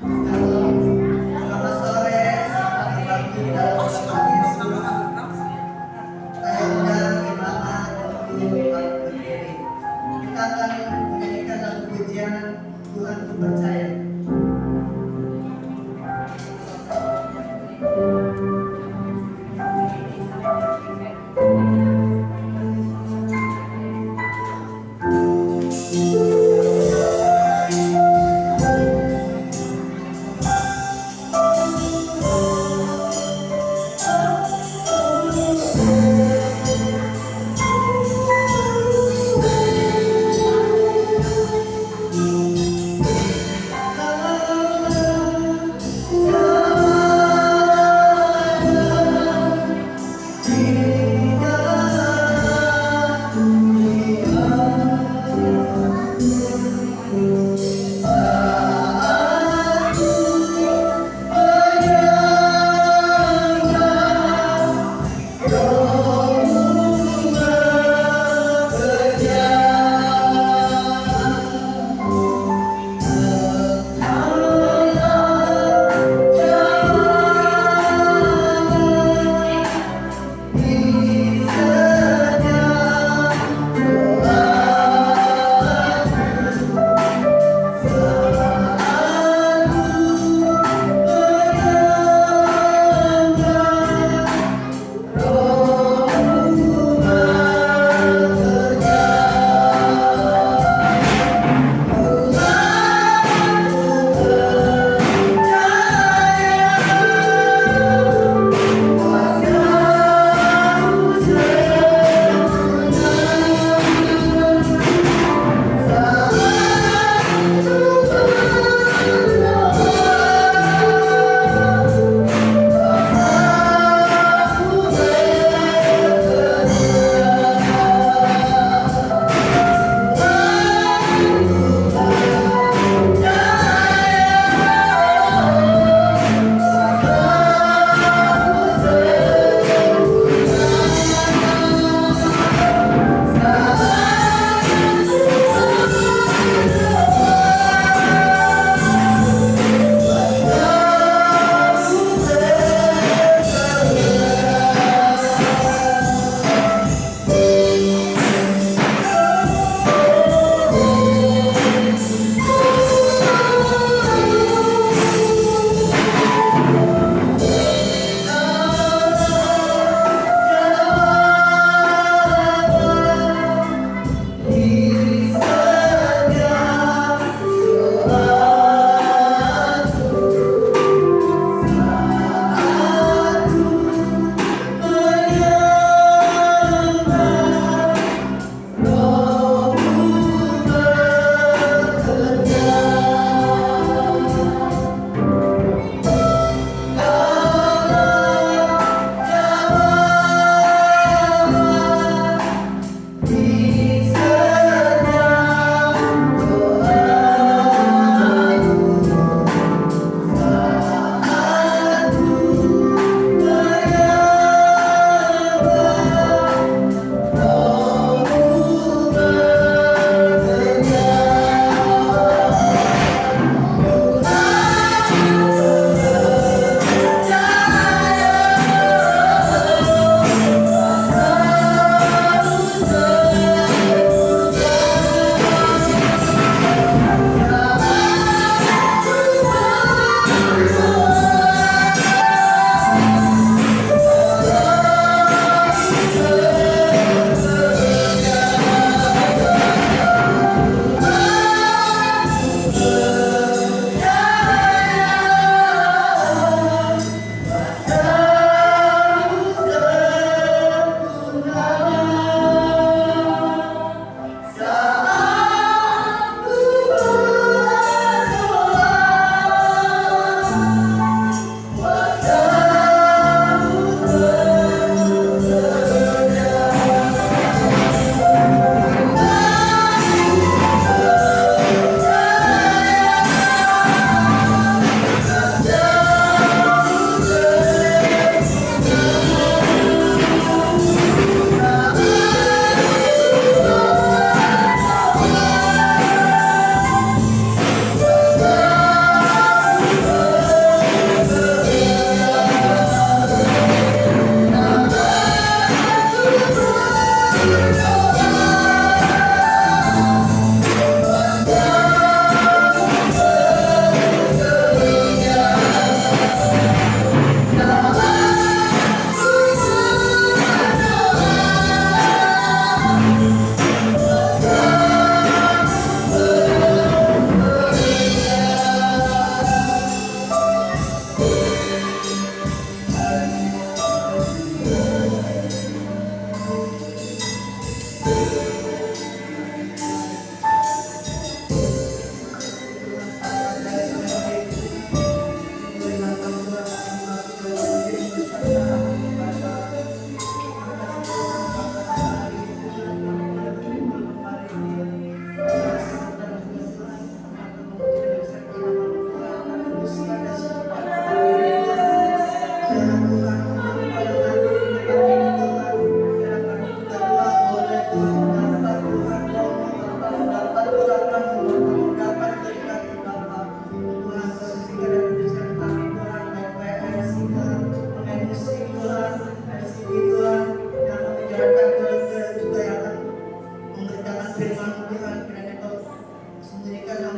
Selamat sore, selamat berbakti dalam Tuhan Yesus. Saya undang ibadah untuk berdiri. Kita akan menyanyikan lagu pujian Tuhan Ku Percaya.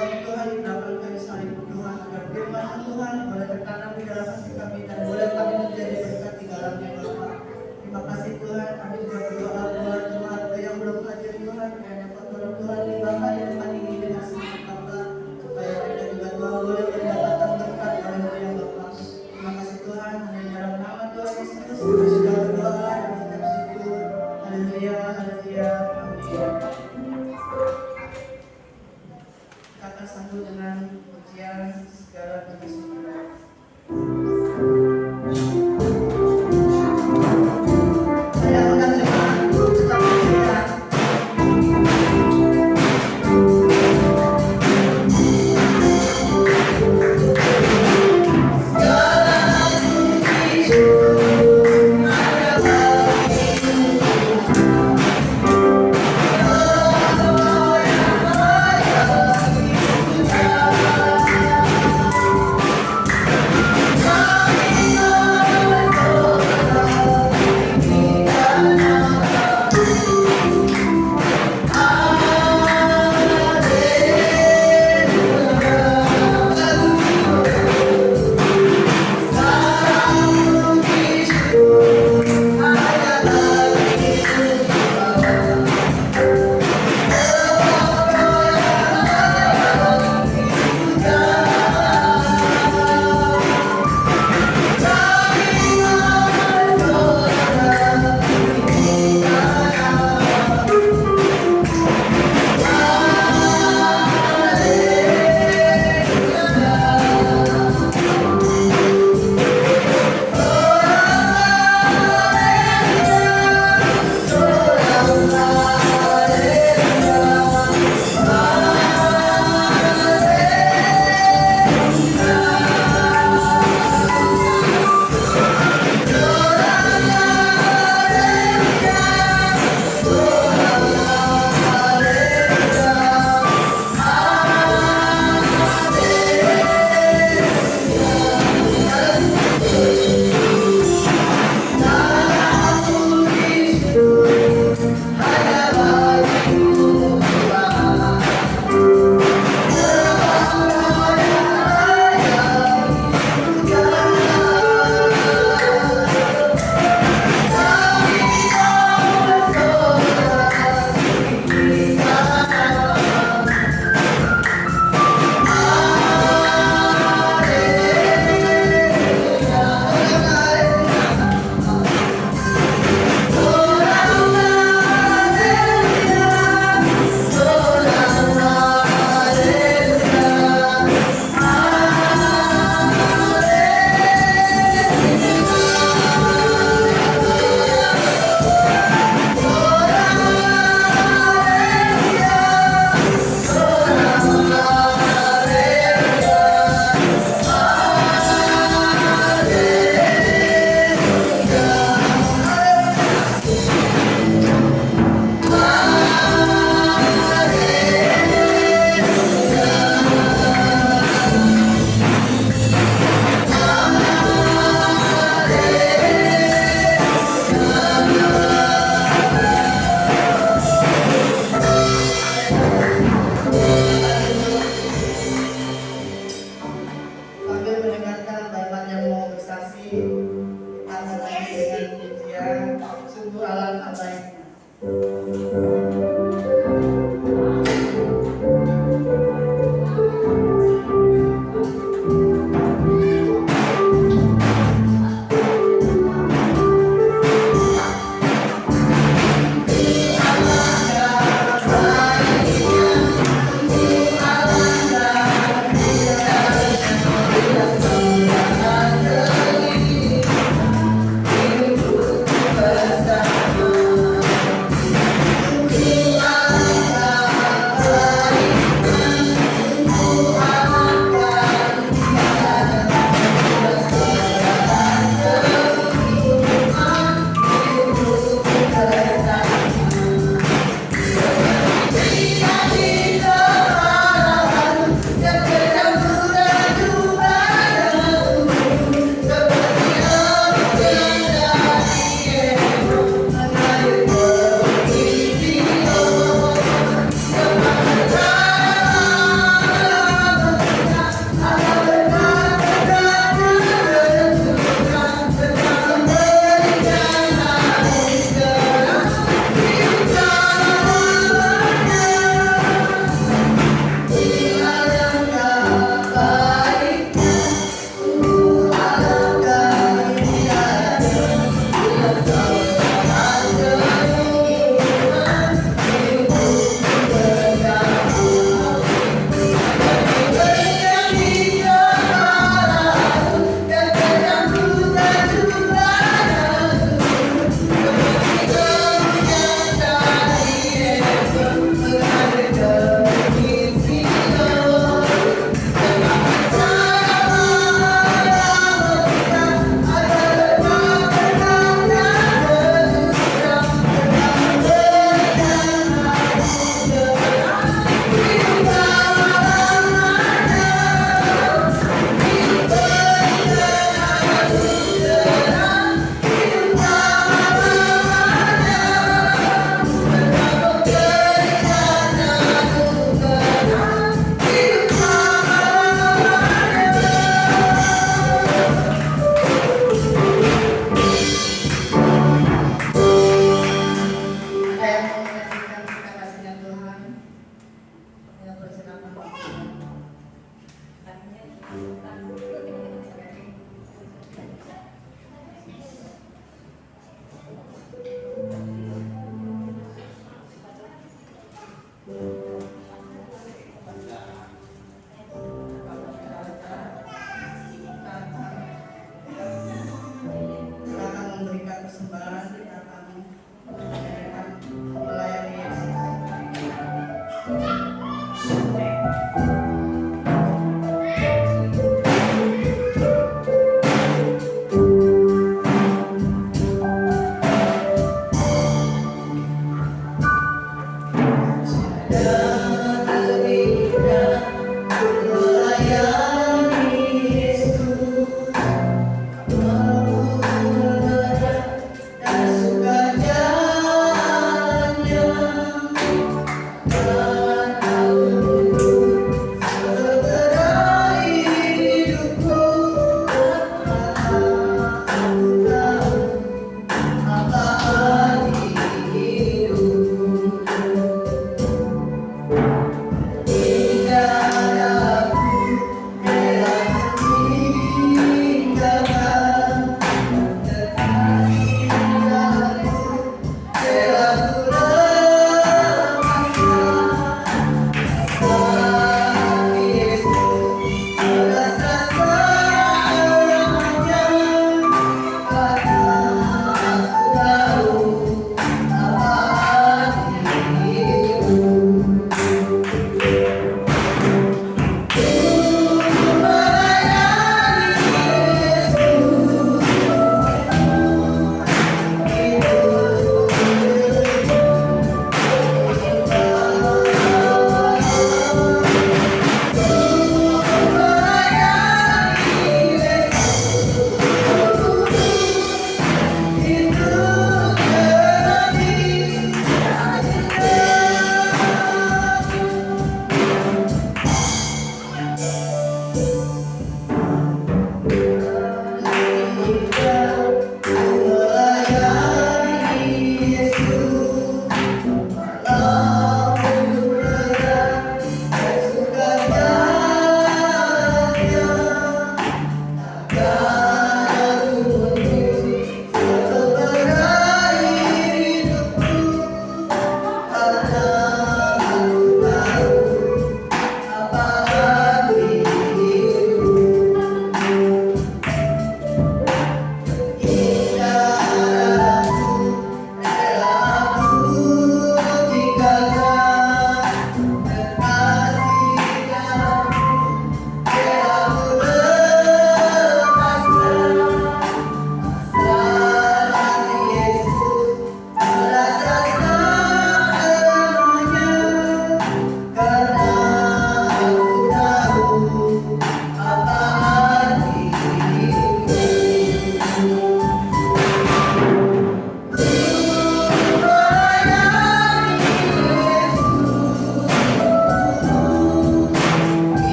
kami Tuhan, hidupkan kami sekalipun Tuhan, agar firman Tuhan boleh tertanam di dalam hati kami dan boleh kami menjadi berkat di dalamnya Bapa. Terima kasih Tuhan, kami juga berdoa buat Tuhan yang belum hadir Tuhan, yang dapat tolong Tuhan libatkan di depan ini dengan semangat Bapa, supaya mereka juga Tuhan boleh mendapatkan berkat oleh Bapa. Terima kasih Tuhan, hanya dalam nama Tuhan Yesus kami sudah berdoa dan mengucap syukur. Haleluya, haleluya, amin. Kita akan sambung dengan pujian segala puji syukur. Saya undang jemaat untuk tetap bersedia. God.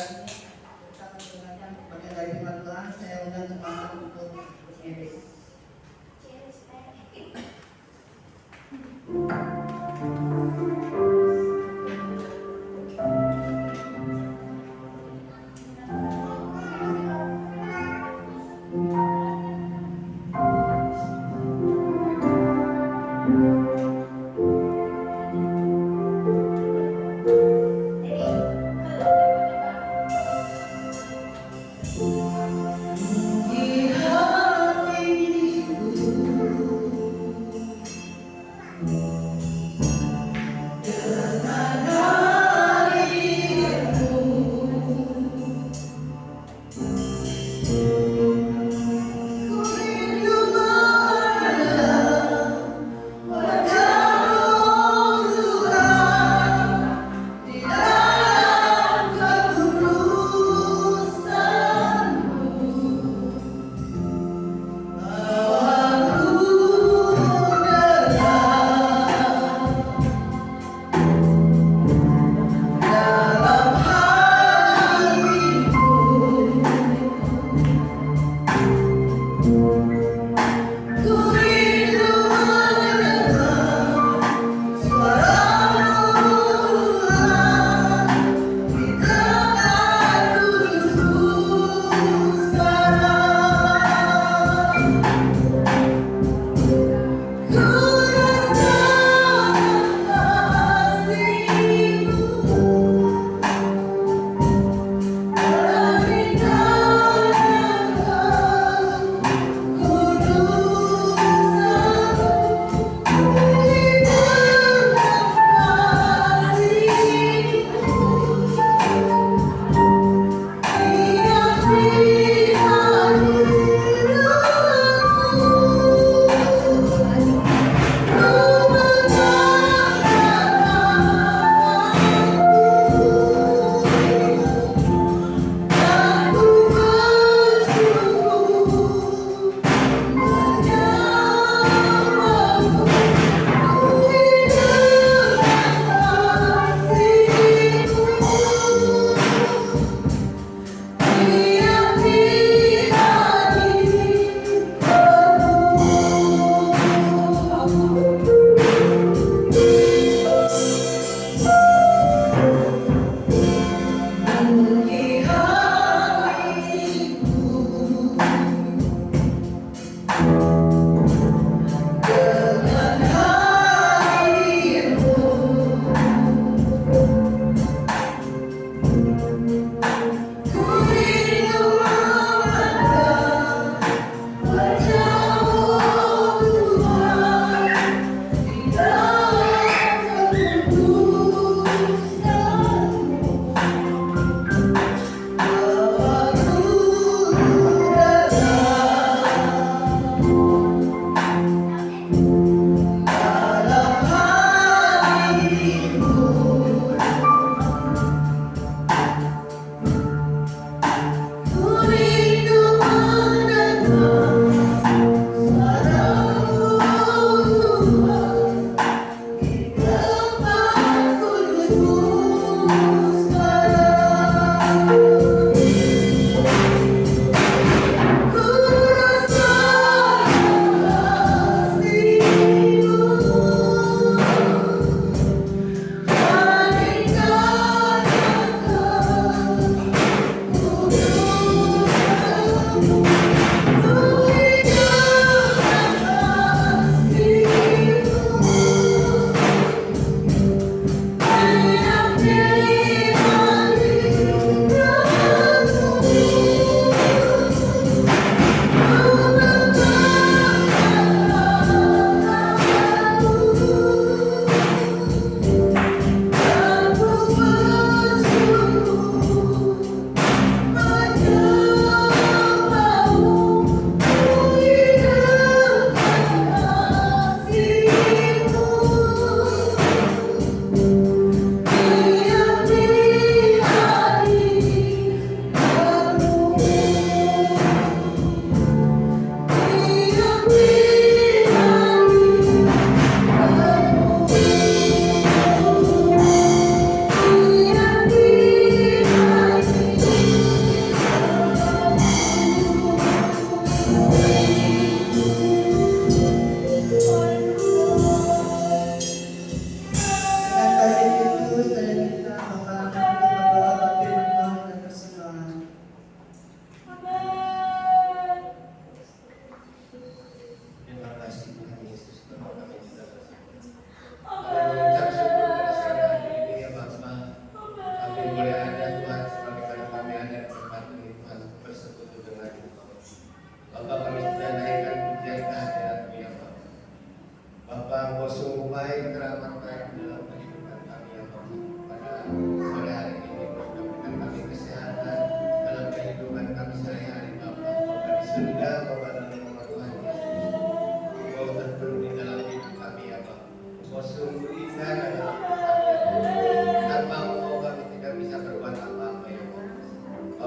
Pakai dari Tuhan, saya undang semangat untuk berdiri. Di hatiku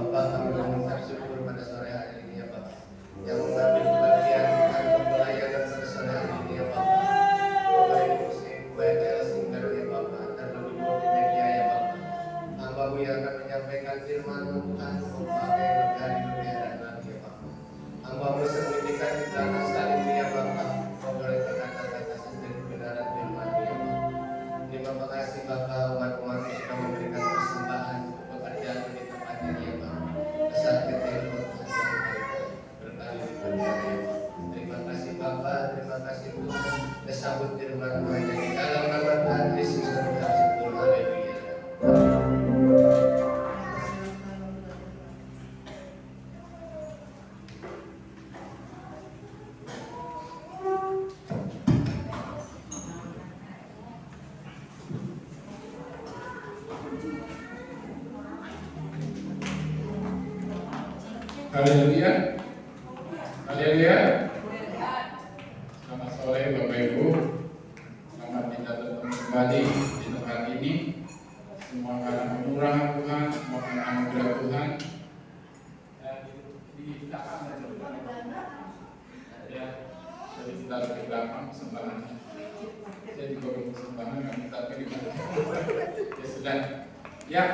Bapak, kami mengucap syukur pada sore hari ini ya Bapak, yang mengambil bagian untuk pelayanan pada sore hari ini ya Bapak. Bapak ini musim WL Singer ya Bapak, dan lebih multimedia ya Bapak. Hamba-Mu yang akan menyampaikan firman-Mu Tuhan, memakai dari kebenaran lagi ya Bapak. Hamba-Mu sembunyikan di belakang salib ya Bapak, memboleh kata-kata dan kebenaran firman-Mu ya Bapak. Terima kasih Bapak, umat-umat sudah memberikan persembahan untuk pekerjaan di tempat ini ya Pak. Besar kecil Tuhan berkali-kali ya Pak. Terima kasih Bapak, terima kasih Tuhan. Disambut firman-Mu di dalam nama Tuhan Yesus mengucap syukur. Haleluya. Haleluya. Haleluya. Selamat sore Bapak Ibu. Selamat kita bertemu kembali di tempat ini. Semua karena kemurahan Tuhan, semua karena anugerah Tuhan. Dan di belakang ya, jadi kita di belakang persembahannya. Saya juga belum persembahan, tapi di belakang. Ya sudah. Ya.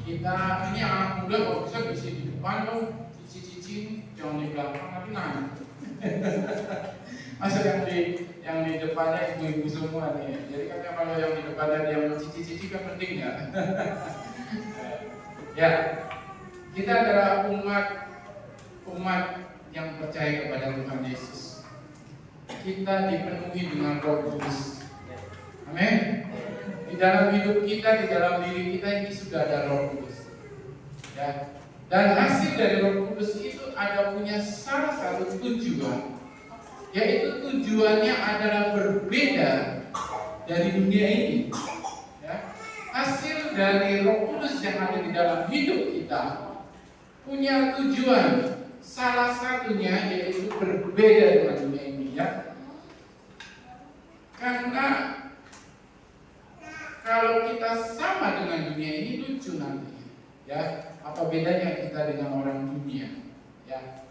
Kita ini anak muda kalau bisa di depan dong, cici-cici, jangan di belakang nanti nanya. Masa yang di depannya ibu-ibu semua nih. Jadi kan kalau yang di depannya yang cici-cici kan penting ya. Ya, kita adalah umat yang percaya kepada Tuhan Yesus. Kita dipenuhi dengan Roh Kudus. Amin. Di dalam hidup kita, di dalam diri kita ini sudah ada Roh Kudus. Ya. Dan hasil dari Roh Kudus itu ada punya salah satu tujuan, yaitu tujuannya adalah berbeda dari dunia ini. Ya. Hasil dari Roh Kudus yang ada di dalam hidup kita punya tujuan, salah satunya yaitu berbeda dengan dunia ini. Ya. Karena kalau kita sama dengan dunia ini lucu nanti, ya apa bedanya kita dengan orang dunia? Ya,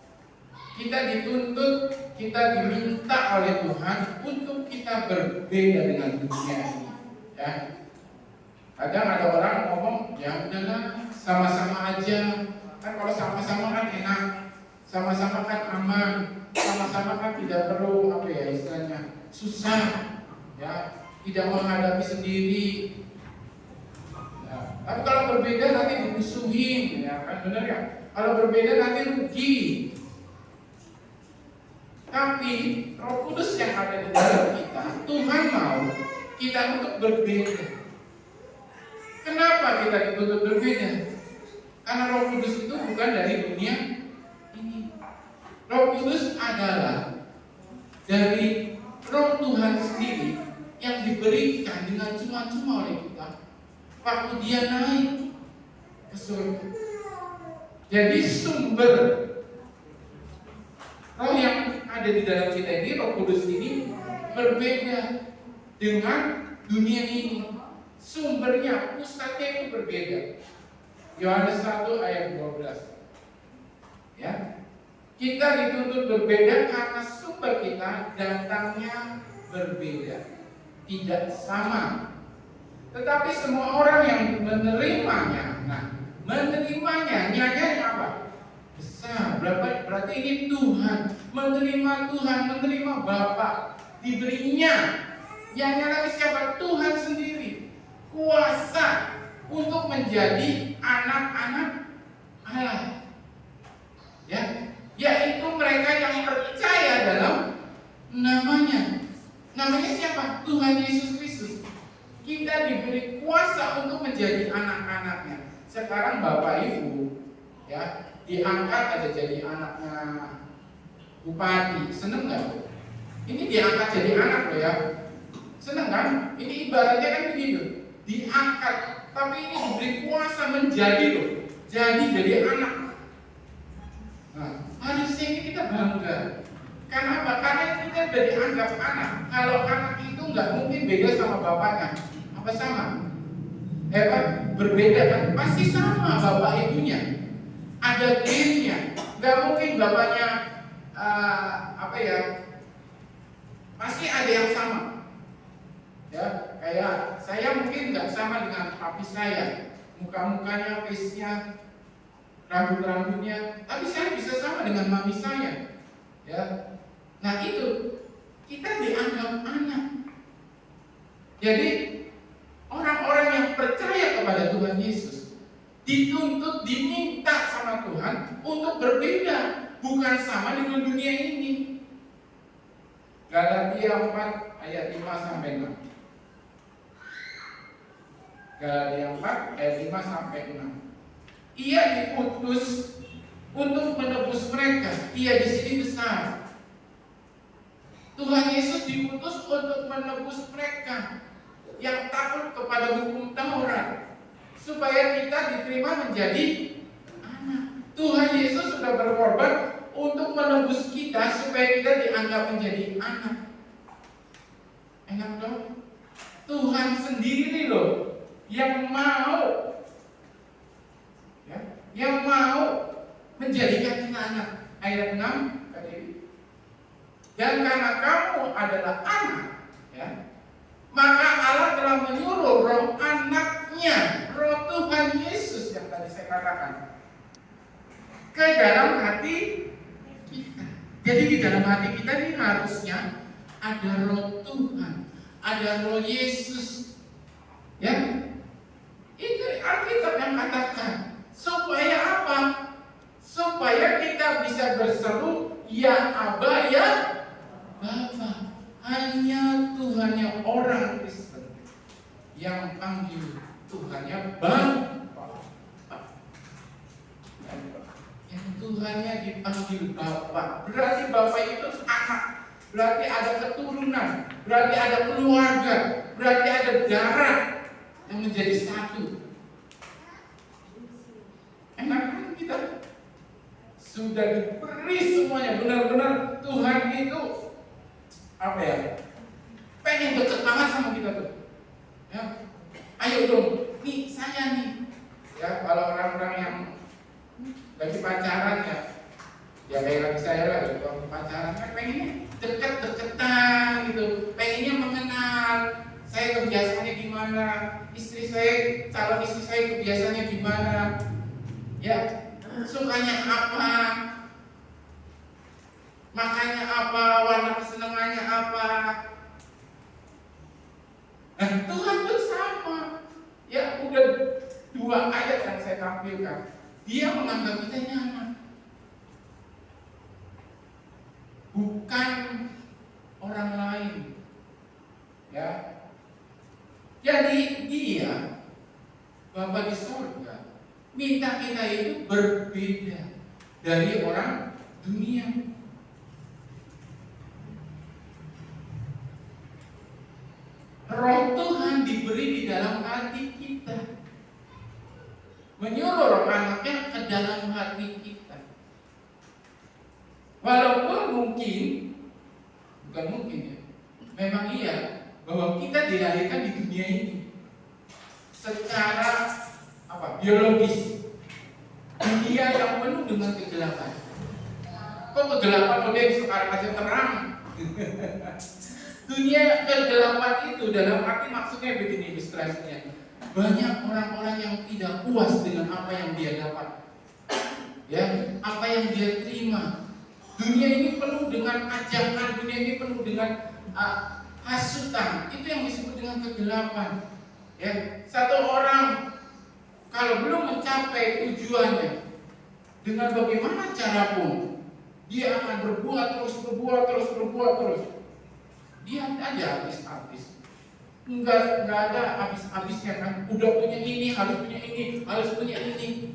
kita dituntut, kita diminta oleh Tuhan untuk kita berbeda dengan dunia ini. Ya, kadang ada orang ngomong, ya udahlah, sama-sama aja. Kan kalau sama-sama kan enak, sama-sama kan aman, sama-sama kan tidak perlu apa ya istilahnya susah, ya. Tidak menghadapi sendiri. Nah, tapi kalau berbeda nanti dimusuhin, ya kan benar ya? Kalau berbeda nanti rugi. Tapi Roh Kudus yang ada di dalam kita, Tuhan mau kita untuk berbeda. Kenapa kita dituntut berbeda? Karena Roh Kudus itu bukan dari dunia ini. Roh Kudus adalah dari Roh Tuhan sendiri yang diberikan dengan cuma-cuma oleh kita waktu dia naik ke surga. Jadi sumber roh yang ada di dalam kita ini, Roh Kudus ini berbeda dengan dunia ini. Sumbernya, pusatnya itu berbeda. Yohanes 1 ayat 12. Ya. Kita dituntut berbeda karena sumber kita datangnya berbeda, tidak sama. Tetapi semua orang yang menerimanya, menerimanya, nyanyanya apa? Besar. Berarti ini Tuhan, menerima Tuhan, menerima Bapa, diberinya. Nyanya lagi siapa? Tuhan sendiri. Kuasa untuk menjadi anak-anak Allah. Ya, yaitu mereka yang percaya dalam namanya. Namanya siapa? Tuhan Yesus Kristus. Kita diberi kuasa untuk menjadi anak-anaknya. Sekarang Bapak Ibu ya diangkat aja jadi anaknya bupati. Seneng nggak? Ini diangkat jadi anak loh ya. Seneng kan? Ini ibaratnya kan begitu. Diangkat, tapi ini diberi kuasa menjadi loh. Jadi anak. Nah, harusnya ini kita bangga. Karena apa? Karena kita sudah dianggap anak. Kalau anak itu nggak mungkin beda sama bapaknya. Apa sama? Berbeda kan? Pasti sama bapak ibunya. ada game-nya. Nggak mungkin bapaknya pasti ada yang sama. Ya, kayak saya mungkin nggak sama dengan papi saya, muka-mukanya, face-nya, rambut-rambutnya, tapi saya bisa sama dengan mami saya. Ya, nah itu kita dianggap anak. Jadi orang-orang yang percaya kepada Tuhan Yesus dituntut, diminta sama Tuhan untuk berbeda, bukan sama dengan dunia ini. Galatia 4 ayat 5 sampai 6. Galatia 4 ayat 5 sampai 6. Ia diutus untuk menebus mereka. Ia di sini besar. Tuhan Yesus diutus untuk menebus mereka yang takut kepada hukum Taurat, supaya kita diterima menjadi anak. Tuhan Yesus sudah berkorban untuk menebus kita supaya kita dianggap menjadi anak. Enak dong? Tuhan sendiri loh yang mau, ya, yang mau menjadikan kita anak. Ayat 6 tadi. Dan karena kamu adalah anak, ya, maka Allah telah menyuruh roh anaknya, roh Tuhan Yesus yang tadi saya katakan, ke dalam hati kita. Jadi di dalam hati kita ini harusnya ada roh Tuhan, ada roh Yesus. Ya, itu Alkitab yang katakan. Supaya apa? Supaya kita bisa berseru, ya Aba, ya Bapa. Hanya Tuhannya orang Kristen yang panggil Tuhannya Bapa. Yang Tuhannya dipanggil Bapa. Berarti Bapa itu anak. Berarti ada keturunan. Berarti ada keluarga. Berarti ada darah yang menjadi satu. Enak kan kita? Sudah diberi semuanya. Benar-benar Tuhan itu apa ya? Pengen deket banget sama kita tuh. Ya, ayo dong. Nih saya nih. Ya, kalau orang-orang yang lagi pacaran ya kayak lagi saya lah, kalau pacaran kan pengennya deket-deketan gitu, pengennya mengenal. Saya kebiasaannya gimana, calon istri saya kebiasaannya gimana, ya, sukanya apa, makannya apa, warna kesenangannya apa. Nah, Tuhan pun sama. Ya, udah 2 ayat yang saya tampilkan. Dia menganggap kita nyaman, bukan orang lain. Ya. Jadi dia, Bapa di surga, minta kita itu berbeda dari orang dunia. Roh Tuhan diberi di dalam hati kita, menyuruh roh anaknya ke dalam hati kita. Walaupun bukan mungkin ya, memang iya bahwa kita dilahirkan di dunia ini secara biologis, dunia yang penuh dengan kegelapan. Kok kegelapan udah sekarang aja terang? Dunia kegelapan itu dalam arti maksudnya begini ilustrasinya. Banyak orang-orang yang tidak puas dengan apa yang dia dapat, ya, apa yang dia terima. Dunia ini penuh dengan ajakan, dunia ini penuh dengan hasutan. Itu yang disebut dengan kegelapan. Ya, satu orang kalau belum mencapai tujuannya, dengan bagaimana cara pun, dia akan berbuat terus. Dia aja habis. Enggak ada habis-habisnya kan. Udah punya ini, harus punya ini.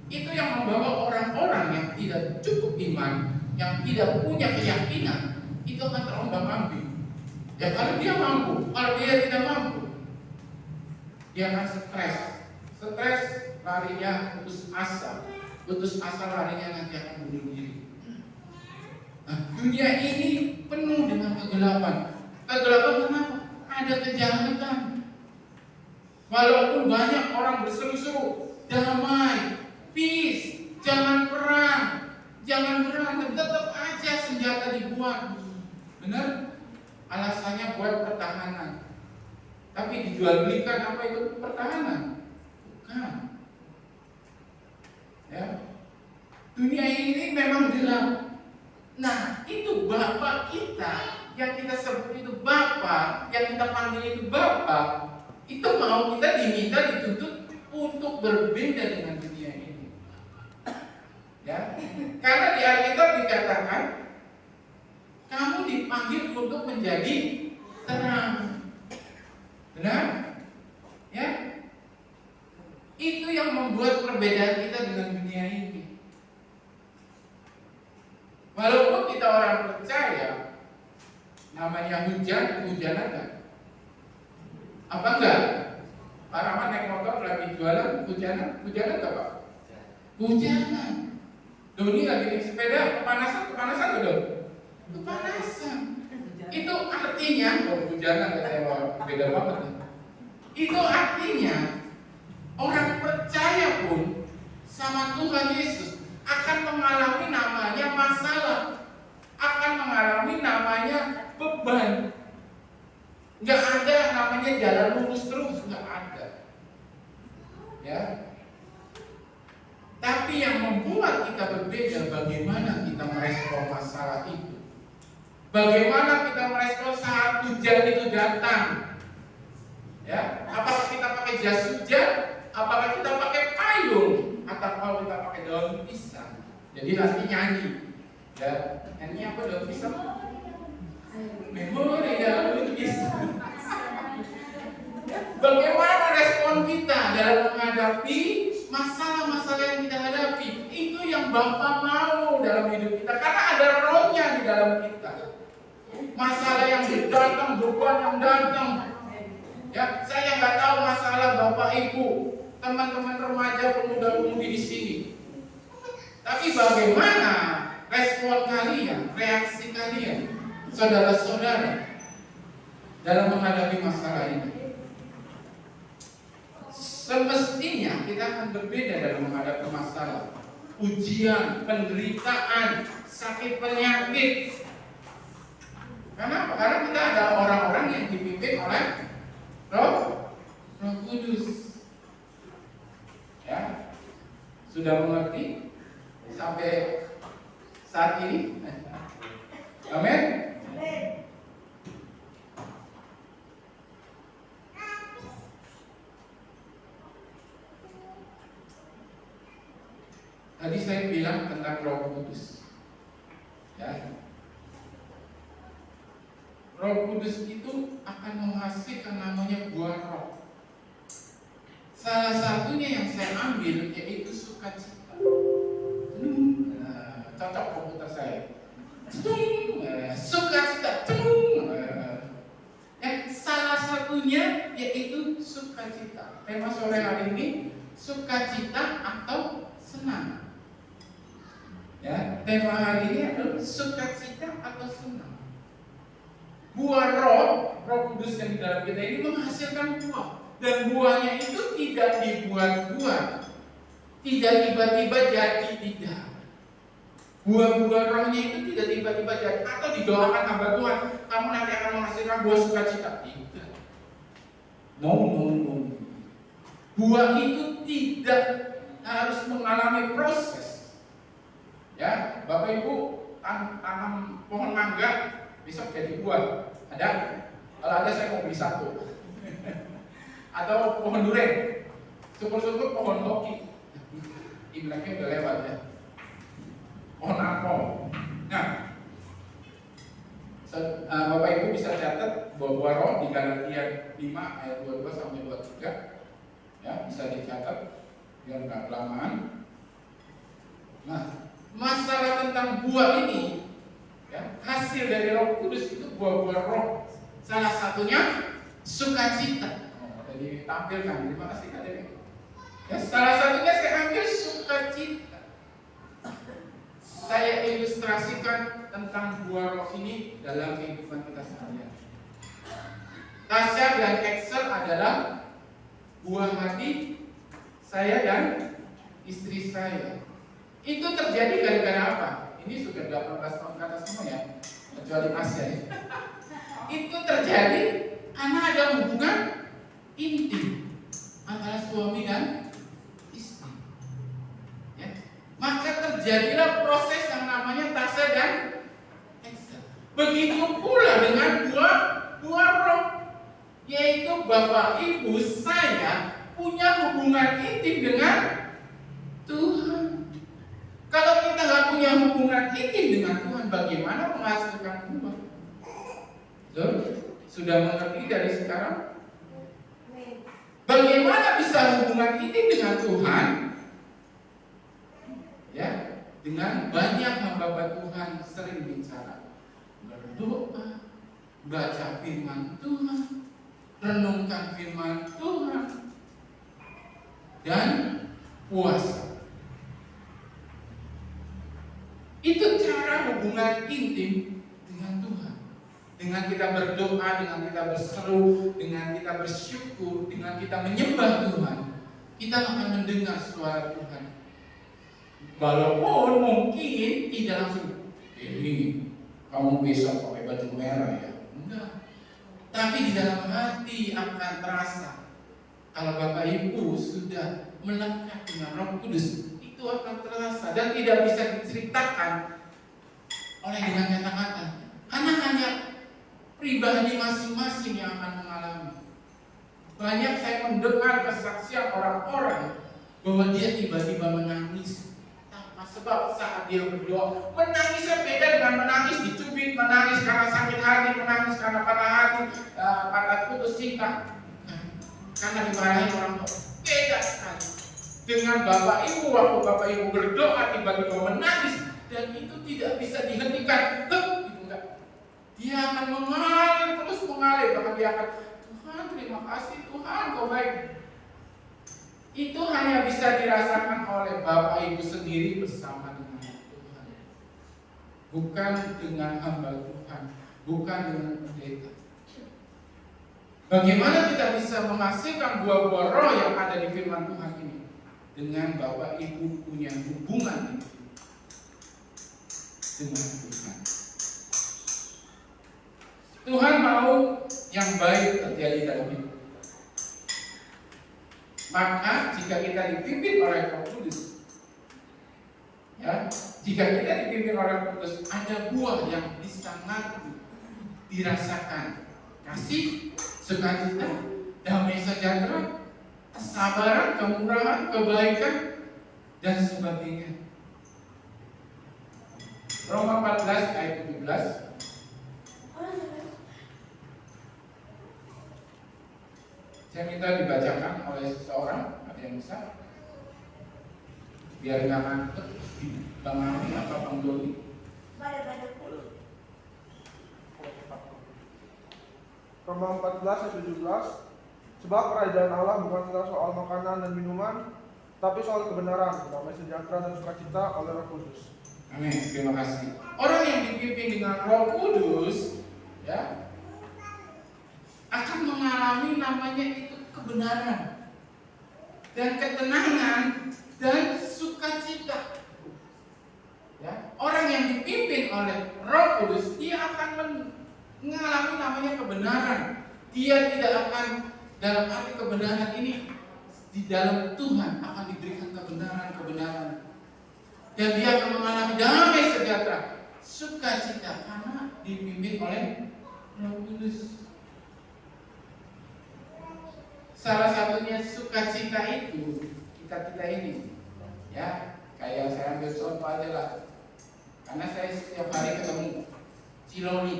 Itu yang membawa orang-orang yang tidak cukup iman, yang tidak punya keyakinan, itu akan terombang-ambing. Ya, kalau dia mampu, kalau dia tidak mampu, dia akan stres, larinya putus asa larinya nanti akan bunuh diri. Nah, dunia ini penuh dengan kegelapan. Kegelapan kenapa? Ada kejahatan. Walaupun banyak orang berseru-seru damai, peace, dijual belikan apa itu pertahanan. Bukan. Ya. Dunia ini memang gelap. Nah, itu Bapa kita yang kita sebut itu Bapa, yang kita panggil itu Bapa, itu mau kita diminta dituntut untuk berbeda dengan dunia ini. Ya. Karena di Alkitab dikatakan kamu dipanggil untuk menjadi terang. Benar? Ya. Itu yang membuat perbedaan kita dengan dunia ini. Walaupun kita orang percaya, namanya hujan ada. Apa enggak? Pak Rahman naik motor lagi jualan, hujanan enggak Pak? Hujanan. Doni lagi naik sepeda, kepanasan betul? Kepanasan. Itu artinya, hujanan katanya beda banget. Itu artinya orang percaya pun sama Tuhan Yesus akan mengalami namanya masalah, akan mengalami namanya beban. Nggak ada namanya jalan lurus terus, nggak ada. Ya. Tapi yang membuat kita berbeda, bagaimana kita merespon masalah itu. Bagaimana kita merespon saat hujan itu datang. Ya, apakah kita pakai jas hujan, apakah kita pakai payung, atau kalau kita pakai daun pisang. Jadi nanti nyanyi. Ya, nyanyi apa daun pisang? Memori daun pisang. Bagaimana respon kita dalam menghadapi masalah-masalah yang kita hadapi? Itu yang Bapa mau dalam hidup kita, karena ada rohnya di dalam kita. Masalah yang datang, beban yang datang. Ya, saya nggak tahu masalah Bapak Ibu, teman-teman remaja, pemuda-pemudi di sini. Tapi bagaimana respon kalian, reaksi kalian, saudara-saudara, dalam menghadapi masalah ini? Semestinya kita akan berbeda dalam menghadapi masalah, ujian, penderitaan, sakit penyakit. Kenapa? Karena kita ada orang-orang yang dipimpin oleh Roh Kudus. Ya, sudah mengerti sampai saat ini? Amin. Tadi saya bilang tentang Roh Kudus. Ya. Roh Kudus itu akan menghasilkan namanya buah roh. Salah satunya yang saya ambil yaitu sukacita. Cocok komputer saya. Sukacita. Salah satunya yaitu sukacita. Tema sore hari ini sukacita atau senang. Ya, tema hari ini adalah sukacita atau senang. Buah roh Kudus yang di dalam kita ini menghasilkan buah. Dan buahnya itu tidak dibuat-buat, tidak tiba-tiba jadi, tidak. Buah-buah rohnya itu tidak tiba-tiba jadi, atau didoakan hamba Tuhan, kamu nanti akan menghasilkan buah sukacita. Tidak. No. Buah itu tidak harus mengalami proses. Ya, Bapak Ibu tanam pohon mangga, besok jadi buah. Ada? Kalau ada saya mau beli satu. Atau pohon durian. Syukur-syukur pohon koki. Imleknya udah lewat ya. Pohon apel. Nah, Bapak Ibu bisa catat buah-buah roh di Galatia 5 ayat 22 sampai 23. Ya, bisa dicatat biar nggak kelamaan. Nah, masalah tentang buah ini, ya, hasil dari Roh Kudus itu buah-buah roh. Salah satunya sukacita. Jadi tampilkan. Terima kasih Kak Dewi. Ya, salah satunya saya ambil sukacita. Saya ilustrasikan tentang buah roh ini dalam kehidupan kita seharian. Tasya dan Excel adalah buah hati saya dan istri saya. Itu terjadi gara-gara apa? Ini sudah 18 tahun ke atas semua ya, kecuali Tasya ya. Itu terjadi karena ada hubungan intim antara suami dan istri. Ya. Maka terjadilah proses yang namanya tasa dan eksa. Begitu pula dengan dua roh, yaitu Bapak Ibu saya punya hubungan intim dengan Tuhan. Kalau kita nggak punya hubungan intim dengan Tuhan, bagaimana menghasilkan buah? Sudah mengerti dari sekarang? Bagaimana bisa hubungan intim dengan Tuhan? Ya, dengan banyak hamba Tuhan sering bicara, berdoa, baca firman Tuhan, renungkan firman Tuhan, dan puasa. Itu cara hubungan intim dengan Tuhan. Dengan kita berdoa, dengan kita berseru, dengan kita bersyukur, dengan kita menyembah Tuhan, kita akan mendengar suara Tuhan. Walaupun mungkin tidak langsung, ini kamu besok pakai baju merah ya. Enggak. Tapi di dalam hati akan terasa. Kalau Bapak Ibu sudah melekat dengan Roh Kudus, itu akan terasa dan tidak bisa diceritakan oleh dengan kata-kata. Karena hanya pribadi masing-masing yang akan mengalami. Banyak saya mendengar kesaksian orang-orang bahwa dia tiba-tiba menangis tanpa sebab saat dia berdoa. Menangisnya beda dengan menangis dicubit, menangis karena sakit hati, menangis karena patah hati, patah putus cinta, karena dimarahin orang tua. Beda sekali dengan Bapak Ibu. Waktu Bapak Ibu berdoa tiba-tiba menangis dan itu tidak bisa dihentikan. Dia akan mengalir, terus mengalir. Bahkan dia akan, Tuhan terima kasih, Tuhan kau baik. Itu hanya bisa dirasakan oleh Bapak Ibu sendiri bersama dengan Tuhan. Bukan dengan hamba Tuhan, bukan dengan pendeta. Bagaimana kita bisa menghasilkan buah-buah roh yang ada di firman Tuhan ini? Dengan Bapak Ibu punya hubungan itu dengan Tuhan. Tuhan mau yang baik terjadi dalam hidup. Maka jika kita dipimpin oleh Roh Kudus, ya, jika kita dipimpin oleh Roh Kudus, ada buah yang bisa nanti dirasakan: kasih, sukacita, damai sejahtera, kesabaran, kemurahan, kebaikan, dan sebagainya. Roma 14 ayat 17. Saya minta dibacakan oleh seseorang, ada yang bisa? Biar nggak ngantuk, Bang Ami apa Bang Doli? Roma 14 ayat 17. Sebab kerajaan Allah bukan soal makanan dan minuman, tapi soal kebenaran, damai sejahtera dan sukacita oleh Roh Kudus. Amin, terima kasih. Orang yang dipimpin dengan Roh Kudus, ya, akan mengalami namanya itu kebenaran dan ketenangan dan sukacita. Ya, orang yang dipimpin oleh Roh Kudus, dia akan mengalami namanya kebenaran. Dia tidak akan dalam arti kebenaran ini di dalam Tuhan akan diberikan kebenaran. Dan dia akan mengalami damai sejahtera, sukacita karena dipimpin oleh Roh Kudus. Salah satunya sukacita itu kita ini, ya, kayak saya ambil contoh aja lah. Karena saya setiap hari ketemu Ciloni,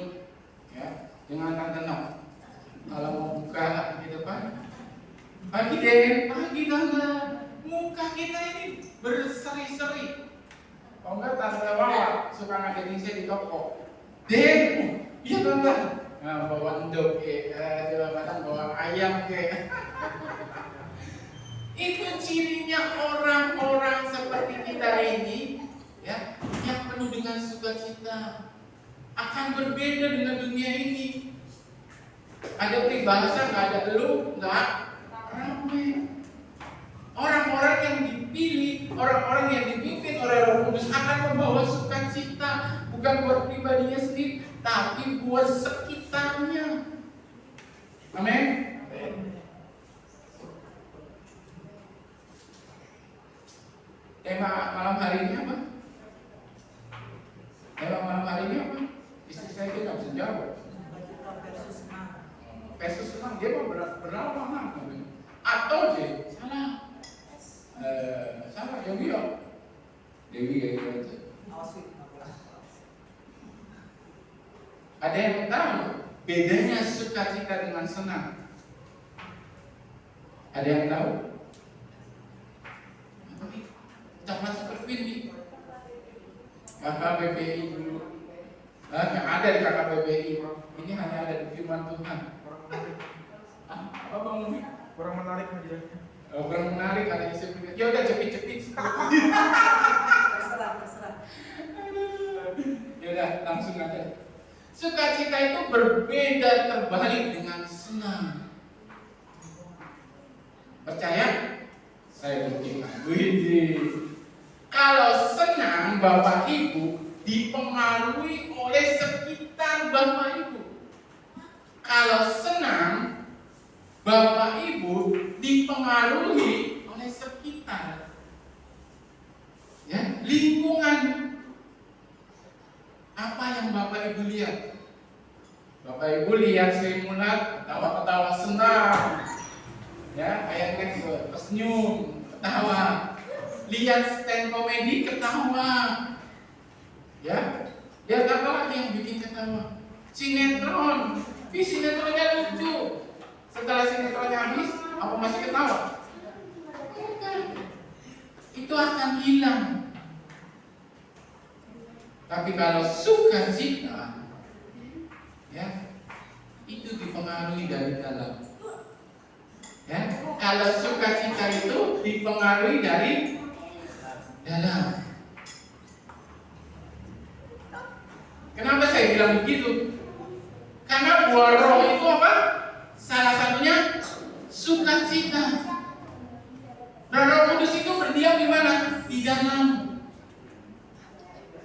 ya, dengan Tante Nok. Kalau mau buka di depan, pagi Den, pagi Tante, muka kita ini berseri-seri. Kalau enggak Tante Wawa suka ngajakin saya di toko. Den, iya Tante. Nah, bawa endok kadang bawa ayam Itu cirinya orang-orang seperti kita ini, ya, yang penuh dengan sukacita. Akan berbeda dengan dunia ini. Ada peribahasa nggak ada elu, nggak ramai. Orang-orang yang dipilih, orang-orang yang dipimpin oleh Roh Kudus akan membawa sukacita, bukan buat pribadinya sendiri, tapi buat sekitarnya. Amin. Tema malam hari ini apa? Tema malam hari ini apa? Istri saya dia nggak bisa jawab. Versus senang, dia mau berlama-lama. Atau dia salah. Salah, Yogi ya. Dewi ya gitu aja. Ada yang tahu bedanya sukacita dengan senang? Ada yang tahu? Coklat seperti ini. KKBBI dulu. Yang ada di KKBBI. Ini hanya ada di firman Tuhan. Apa bang Umi? Kurang menarik aja. Kurang menarik ada isi pikir. Ya udah cepit-cepit. Terserah. Ya udah langsung aja. Sukacita itu berbeda terbalik dengan senang. Percaya? Saya buktikan. Kalau senang Bapak Ibu dipengaruhi oleh sekitar Bapak Ibu. Kalau senang Bapak Ibu dipengaruhi oleh sekitar. Ya, lingkungan. Apa yang Bapak Ibu lihat? Bapak Ibu lihat Sri Mulat ketawa-ketawa senang. Ya, kayak tersenyum, ketawa. Lihat stand komedi ketawa. Ya, lihat apa lagi yang bikin ketawa? Sinetron. Sinetronnya lucu. Setelah sinetronnya habis, apa masih ketawa? Itu akan hilang. Tapi kalau sukacita, ya, itu dipengaruhi dari dalam. Ya, kalau sukacita itu dipengaruhi dari dalam. Kenapa saya bilang begitu? Karena buah roh itu apa? Salah satunya sukacita. Nah, Roh Kudus itu berdiam di mana? Di dalam.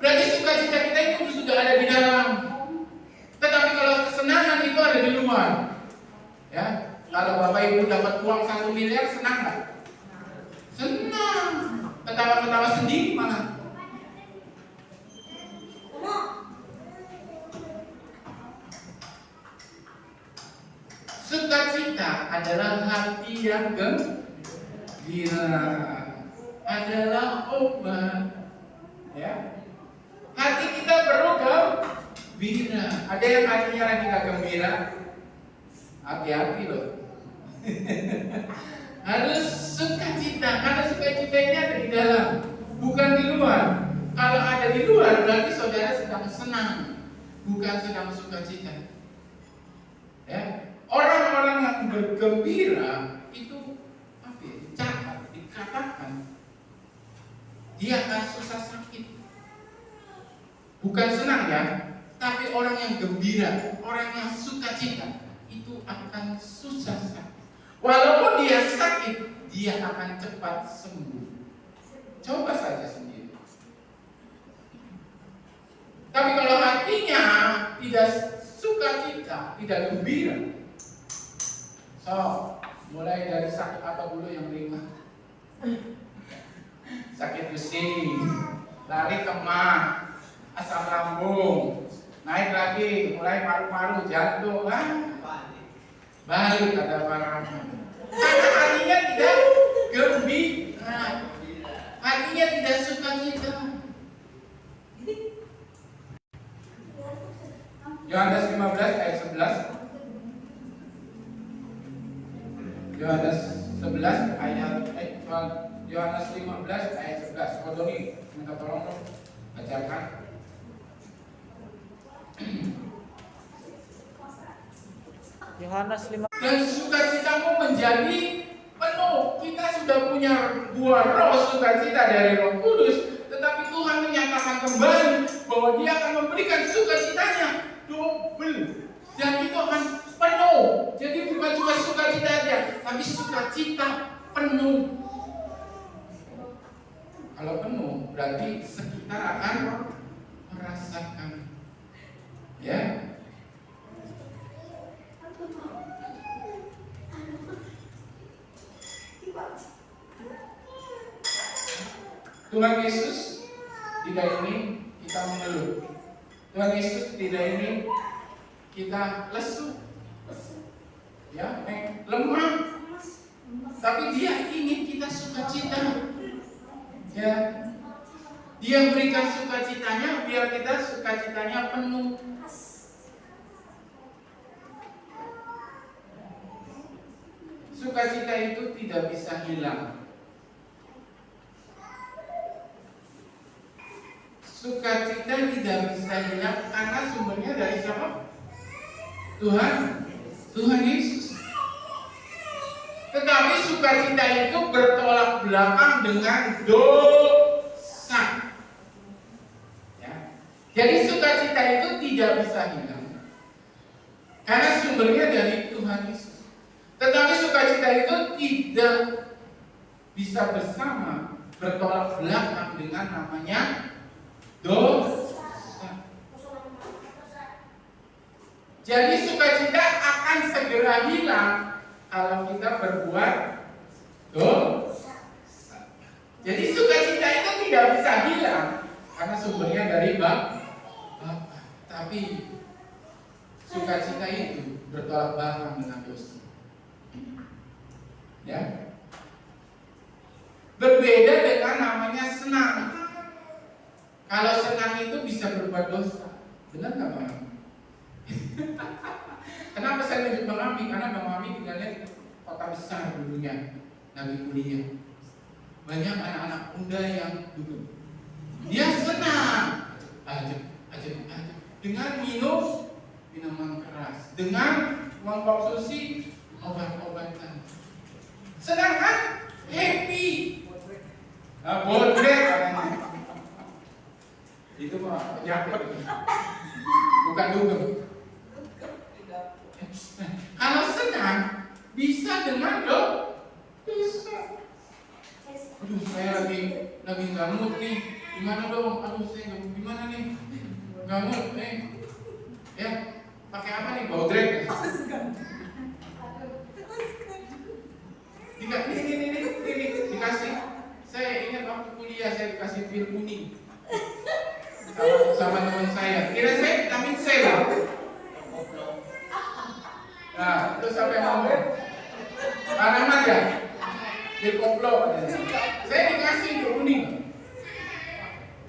Berarti sukacita kita itu sudah ada di dalam. Tetapi kalau kesenangan itu ada di luar. Ya, kalau Bapak Ibu dapat uang 1 miliar, senang nggak? Senang. Ketawa-ketawa sendiri malah. Sukacita adalah hati yang gembira, adalah obat. Ya, hati kita perlu gembira. Ada yang hatinya lagi nggak gembira? Hati-hati loh. Harus sukacita, karena sukacita ini ada di dalam, bukan di luar. Kalau ada di luar, berarti saudara sedang senang, bukan sedang sukacita. Ya. Orang-orang yang bergembira itu apa ya, dicatat, dikatakan dia akan susah sakit. Bukan senang ya, tapi orang yang gembira, orang yang sukacita itu akan susah sakit. Walaupun dia sakit, dia akan cepat sembuh. Coba saja sendiri. Tapi kalau hatinya tidak sukacita, tidak gembira, so, mulai dari sakit apa dulu yang ringan? Sakit pusing, lari kemah, asam lambung, naik lagi, mulai paru-paru, jantung, balik kata para. Karena hatinya tidak gembira, hatinya tidak sukacita. Yohanes 15 ayat 11. Yohanes 11 ayat Yohanes 15 ayat 11. Kalau Doni minta tolong dong bacakan. Yohanes 5. Dan sukacitamu menjadi penuh. Kita sudah punya buah roh sukacita dari Roh Kudus, tetapi Tuhan menyatakan kembali bahwa Dia akan memberikan sukacitanya double, dan itu akan penuh. Jadi bukan cuma sukacita aja, tapi sukacita penuh. Kalau penuh berarti sekitar akan merasakan, ya. Tuhan Yesus tidak ingin kita mengeluh. Tuhan Yesus tidak ingin kita lesu, ya, lemah. Tapi Dia ingin kita sukacita. Ya, Dia berikan sukacitanya biar kita sukacitanya penuh. Sukacita itu tidak bisa hilang. Sukacita tidak bisa hilang karena sumbernya dari siapa? Tuhan Yesus. Tetapi sukacita itu bertolak belakang dengan dosa. Ya. Jadi sukacita itu tidak bisa hilang karena sumbernya dari Tuhan Yesus. Tetapi sukacita itu tidak bisa bersama, bertolak belakang dengan namanya dosa. Jadi sukacita akan segera hilang kalau kita berbuat dosa. Jadi sukacita itu tidak bisa hilang karena sumbernya dari Bapa. Tapi sukacita itu bertolak belakang dengan dosa. Ya. Berbeda dengan namanya senang. Kalau senang itu bisa berbuat dosa. Benar nggak Bang Ami? Kenapa saya menunjuk Bang Ami? Karena Bang Ami tinggalnya di kota besar dulunya, lagi kuliah. Banyak anak-anak muda yang duduk. Dia senang aja dengan minum minuman keras, dengan mengkonsumsi obat-obatan. Senang kan? Happy. Bodrek katanya. Itu mah penyakit. Bukan dugem. Kalau senang bisa dengan dosa. Aduh, saya lagi nggak mood nih. Gimana dong? Aduh, saya gimana nih? Nggak mood nih. Ya, pakai apa nih? Bodrek. Ini dikasih. Saya ingat waktu kuliah saya dikasih pil kuning sama teman saya. Kira saya vitamin C lah. Nah, terus sampai ngomong tanaman ya, pil koplo. Saya dikasih pil kuning.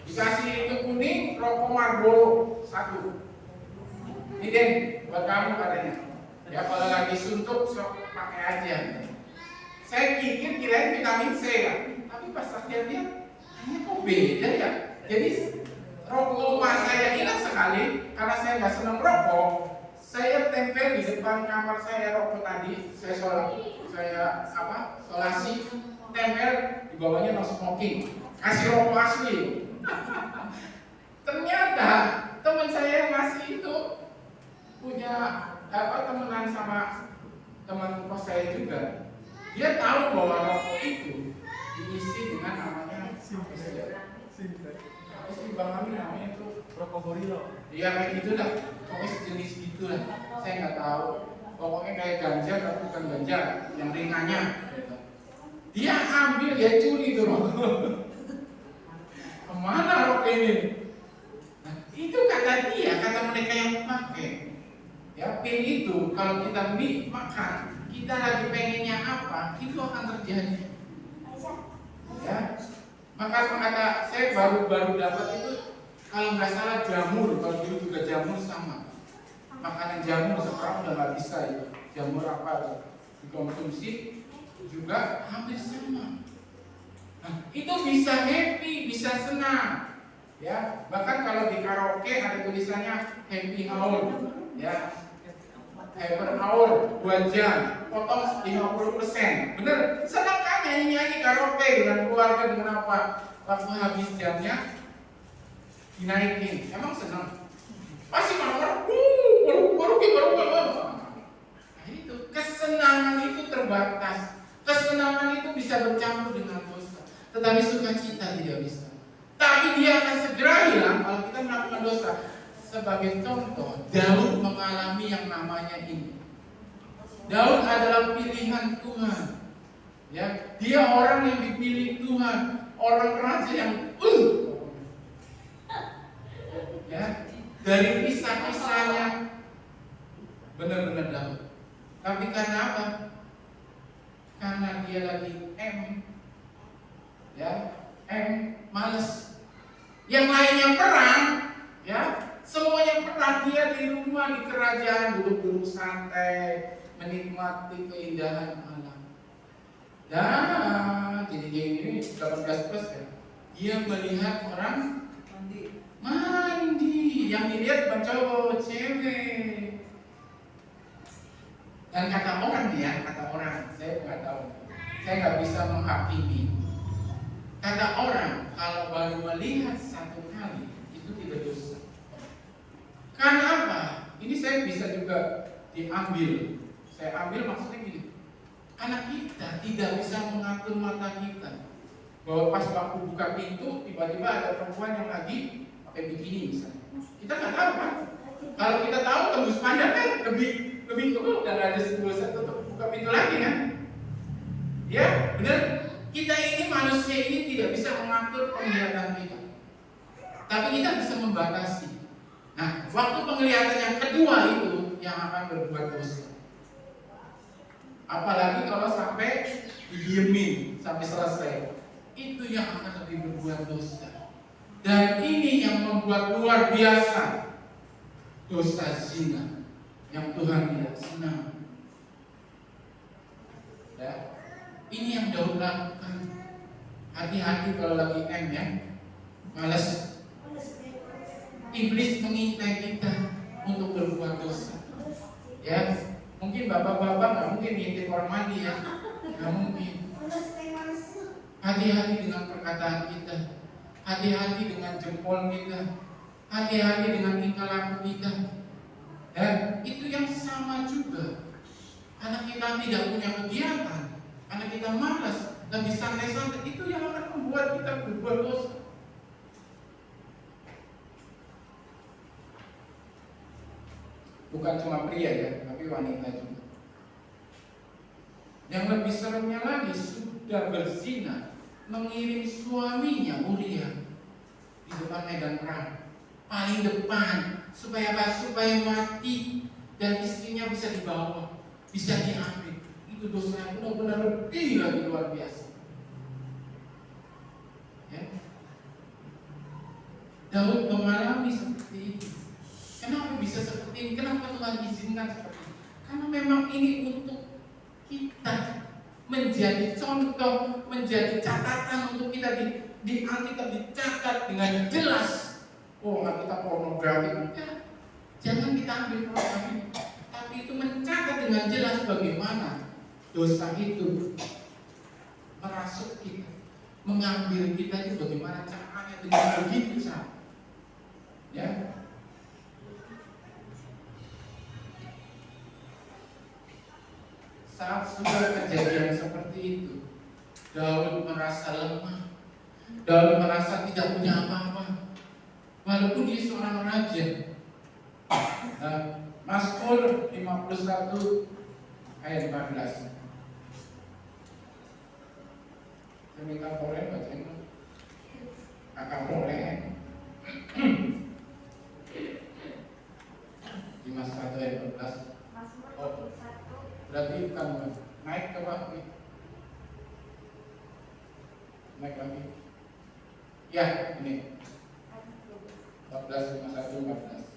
Dikasih itu kuning, rokok Marlboro 1. Ini Den, buat kamu katanya. Ya kalau lagi suntuk sok pakai aja. Saya pikir kirain vitamin C ya, tapi pas saya lihat, ini kok beda ya. Jadi rokok rumah saya hilang sekali karena saya nggak senang rokok. Saya tempel di depan kamar saya rokok tadi, saya solasi, tempel di bawahnya no smoking, kasih rokok asli. Ternyata teman saya yang ngasih itu punya temenan sama teman kos saya juga. Dia tahu bahwa rokok itu diisi dengan namanya apa sih Bang Ami namanya itu rokok gorila. Iya kayak gitu dah, pokoknya sejenis gitu lah. Saya nggak tahu. Pokoknya kayak ganja tapi bukan ganja, yang ringannya. Dia ambil, dia curi tuh rokok. Kemana rokok ini? Nah, itu kata dia, kata mereka yang pakai. Ya pil itu kalau kita beli makan, kita lagi pengennya apa, itu akan terjadi. Ya, maka saya baru dapat itu kalau nggak salah jamur, kalau dulu juga jamur sama. Makanan jamur sekarang udah nggak bisa ya. Jamur apa dikonsumsi juga hampir sama. Nah, itu bisa happy, bisa senang. Ya, bahkan kalau di karaoke ada tulisannya happy hour, ya. Per hour 2 jam, potong 50%. Bener, senang kan nyanyi karaoke dengan keluarga dengan apa? Waktu habis jamnya dinaikin, emang senang? Pasti marah, baru. Nah itu, kesenangan itu terbatas. Kesenangan itu bisa bercampur dengan dosa. Tetapi sukacita tidak bisa. Tapi dia akan segera hilang kalau kita melakukan dosa. Sebagai contoh, Daud mengalami yang namanya ini. Daud adalah pilihan Tuhan. Ya, dia orang yang dipilih Tuhan, orang raja yang ya, dari kisah-kisahnya benar-benar Daud. Tapi karena apa? Karena dia lagi males. Yang lainnya perang, ya, semuanya perang, dia di rumah di kerajaan duduk-duduk santai, menikmati keindahan alam. Dan ini 18 plus ya. Dia melihat orang mandi, yang dilihat bukan cowok, cewek. Dan kata orang, saya nggak tahu, saya nggak bisa menghakimi. Kata orang, kalau baru melihat satu kali itu tidak dosa. Karena apa? Ini saya bisa juga diambil. Saya ambil maksudnya gini. Anak kita tidak bisa mengatur mata kita. Bahwa pas waktu buka pintu, tiba-tiba ada perempuan yang lagi pakai bikini misalnya. Kita nggak tahu kan? Kalau kita tahu tembus pandang kan lebih dan ada 10 tutup buka pintu lagi kan? Ya, benar. Kita ini manusia ini tidak bisa mengatur penglihatan kita, tapi kita bisa membatasi. Nah, waktu penglihatan yang kedua itu yang akan berbuat dosa. Apalagi kalau sampai didiemin sampai selesai, itu yang akan lebih berbuat dosa. Dan ini yang membuat luar biasa dosa zina yang Tuhan tidak senang. Ya, ini yang Daud lakukan. Hati-hati kalau lagi ya, malas. Iblis mengintai kita untuk berbuat dosa. Ya, mungkin bapak-bapak nggak mungkin ngintip orang mandi ya, nggak mungkin. Hati-hati dengan perkataan kita, hati-hati dengan jempol kita, hati-hati dengan tingkah laku kita. Dan itu yang sama juga. Anak kita tidak punya kegiatan, anak kita malas, lagi santai-santai, itu yang akan membuat kita berbuat dosa. Bukan cuma pria ya, tapi wanita juga. Yang lebih seremnya lagi, sudah berzina, mengirim suaminya Uria di depan medan perang, paling depan, supaya mati dan istrinya bisa dibawa, bisa diambil. Itu dosanya benar-benar lebih lagi luar biasa. Ya. Daud mengalami seperti itu. Kenapa bisa seperti ini? Kenapa Tuhan izinkan seperti ini? Karena memang ini untuk kita menjadi contoh, menjadi catatan untuk kita kita dicatat dengan jelas. Oh, kita pornografi, enggak. Jangan kita ambil pornografi, tapi itu mencatat dengan jelas bagaimana dosa itu merasuk kita, mengambil kita itu bagaimana caranya dengan begitu cara. Ya. Saat sudah kejadian seperti itu, Daud merasa lemah. Daud merasa tidak punya apa-apa, walaupun dia seorang raja. Nah, Mazmur 51 ayat 14. Saya minta boleh bacain. Kakak boleh. 51 ayat 14. Oh, berarti bukan naik ke bawah. Naik lagi. Ya, ini 14, 51, 14.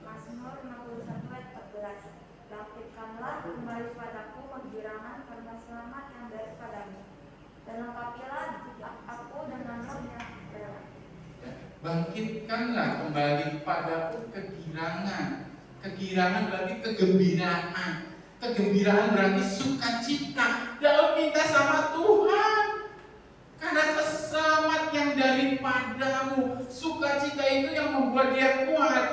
Mazmur 51 ayat 14. Bangkitkanlah kembali padaku kegirangan karena selamat yang daripadamu, dan lengkapilah aku dengan roh yang rela. Bangkitkanlah kembali padaku kegirangan. Kegirangan berarti kegembiraan. Kegembiraan berarti sukacita. Daud minta sama Tuhan, karena selamat yang daripadamu. Sukacita itu yang membuat dia kuat.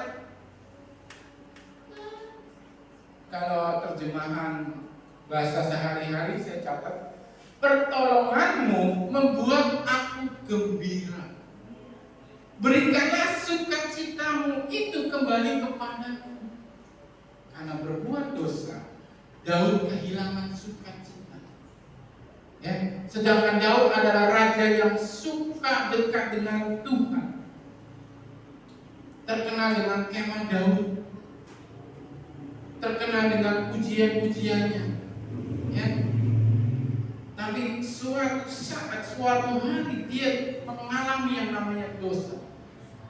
Kalau terjemahan bahasa sehari-hari saya catat, pertolonganmu membuat aku gembira. Berikanlah sukacitamu itu kembali kepadaku. Karena berbuat dosa, Daud kehilangan sukacita. Ya, Sedangkan Daud adalah raja yang suka dekat dengan Tuhan. Terkenal dengan kemah Daud, terkenal dengan pujian-pujiannya, ya. Tapi suatu saat, suatu hari dia mengalami yang namanya dosa,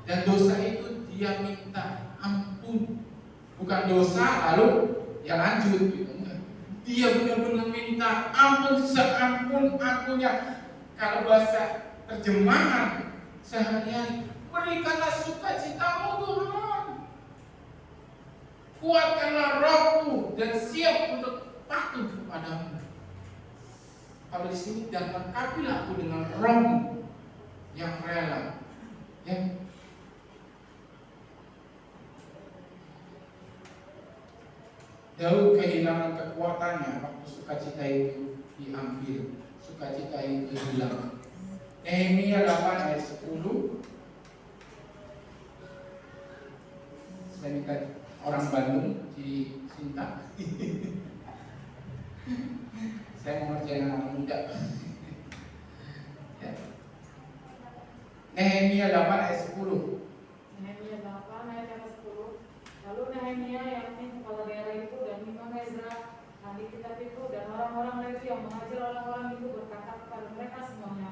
dan dosa itu dia minta ampun. Bukan dosa lalu ya lanjut gitu, enggak. Dia benar-benar minta ampun seampun-ampunnya. Kalau bahasa terjemahan sehari-hari, berikanlah sukacitamu Tuhan, kuatkanlah rohku dan siap untuk patuh kepadamu. Kalau di sini, dan lengkapilah aku dengan rohmu yang rela, ya. Daud kehilangan kekuatannya waktu sukacita itu diambil, sukacita itu hilang. Nehemia 8 ayat 10. Saya minta orang Bandung di Sinta. Saya mau ngerjain anak muda. Ya. Nehemia 8 ayat 10. Nehemia 8 ayat 10. Lalu Nehemia yakni kepala daerah itu dan Imam Ezra ahli kitab itu dan orang-orang Lewi yang mengajar orang-orang itu berkata kepada mereka semuanya,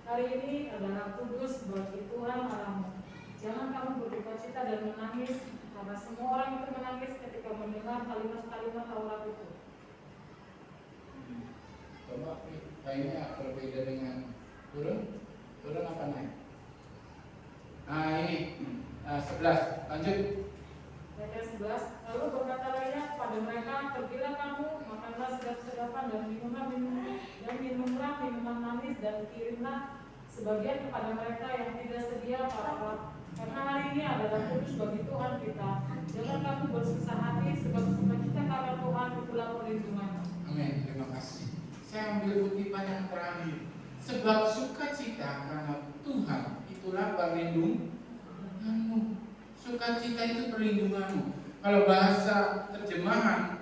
hari ini adalah kudus bagi Tuhan Allahmu. Jangan kamu berdukacita dan menangis, karena semua orang itu menangis ketika mendengar kalimat-kalimat Taurat itu. Coba kayaknya berbeda dengan turun apa naik? Nah ini 11, lanjut. Ayat 11. Lalu berkata lainnya kepada mereka, pergilah kamu, makanlah sedap-sedapan dan minumlah minuman manis dan kirimlah sebagian kepada mereka yang tidak sedia apa-apa. Karena hari ini adalah kudus bagi Tuhan kita. Jangan kamu bersusah hati, sebab sukacita karena Tuhan itulah perlindungan. Amin, terima kasih. Saya ambil kutipan yang terakhir. Sebab sukacita karena Tuhan itulah perlindunganmu. Sukacita itu perlindunganmu. Kalau bahasa terjemahan,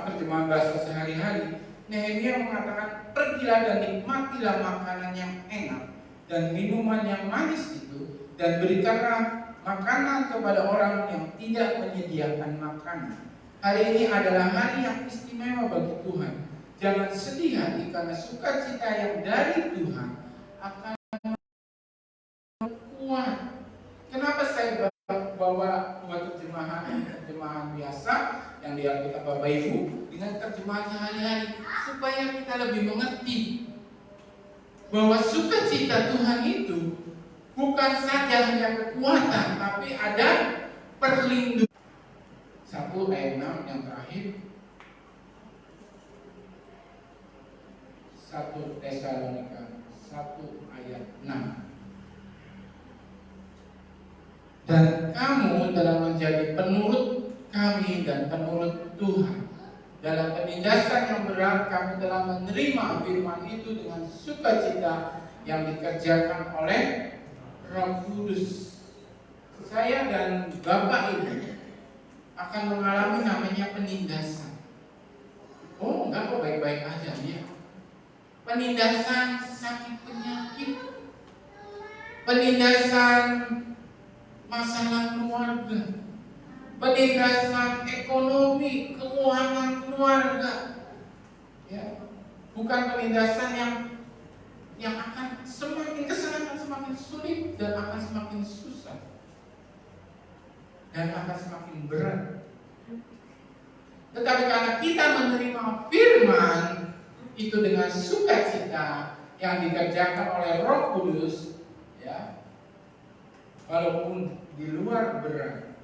terjemahan bahasa sehari-hari, Nehemia mengatakan, pergilah dan nikmatilah makanan yang enak dan minuman yang manis itu, dan berikanlah makanan kepada orang yang tidak menyediakan makanan. Hari ini adalah hari yang istimewa bagi Tuhan. Jangan sedih hati karena sukacita yang dari Tuhan akan kuat. Kenapa saya bawa dua terjemahan biasa yang di Alkitab Bapak Ibu dengan terjemahan sehari-hari, supaya kita lebih mengerti bahwa sukacita Tuhan itu bukan saja hanya kekuatan, tapi ada perlindungan. 1 ayat 6 yang terakhir, 1 Tesalonika 1 ayat 6. Dan kamu telah menjadi penurut kami dan penurut Tuhan. Dalam penindasan yang berat, kami telah menerima firman itu dengan sukacita yang dikerjakan oleh Roh Kudus. Saya dan Bapak Ibu akan mengalami namanya penindasan. Oh, enggak kok, baik-baik aja ya. Penindasan sakit penyakit, penindasan masalah keluarga, penindasan ekonomi, keuangan keluarga, ya, bukan penindasan yang akan semakin kesana akan semakin sulit dan akan semakin susah dan akan semakin berat. Tetapi karena kita menerima firman itu dengan sukacita yang dikerjakan oleh Roh Kudus, ya, walaupun di luar berat,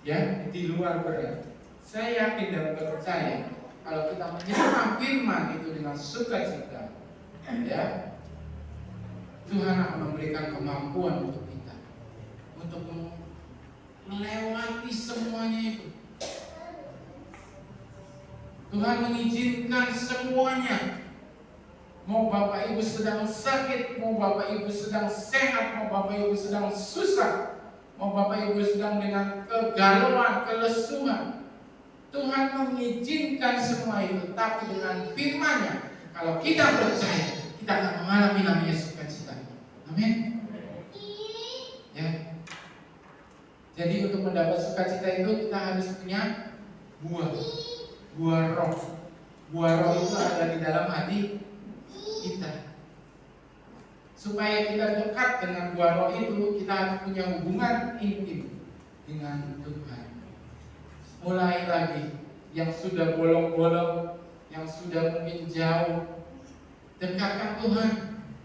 ya, di luar berat, saya yakin dan percaya kalau kita menerima firman itu dengan sukacita, ya, Tuhan akan memberikan kemampuan untuk kita untuk melewati semuanya itu. Tuhan mengizinkan semuanya. Mau Bapak Ibu sedang sakit, mau Bapak Ibu sedang sehat, mau Bapak Ibu sedang susah, mau Bapak Ibu sedang dengan kegalauan, kelesuan, Tuhan mengizinkan semua itu. Tapi dengan firman-Nya, Kalau kita percaya, kita akan mengalami namanya sukacita. Amin. Ya. Jadi untuk mendapat sukacita itu kita harus punya buah roh. Buah roh itu ada di dalam hati kita. Supaya kita dekat dengan buah roh itu, kita harus punya hubungan intim dengan Tuhan. Mulai lagi yang sudah bolong-bolong, yang sudah mungkin jauh, dekatkan Tuhan.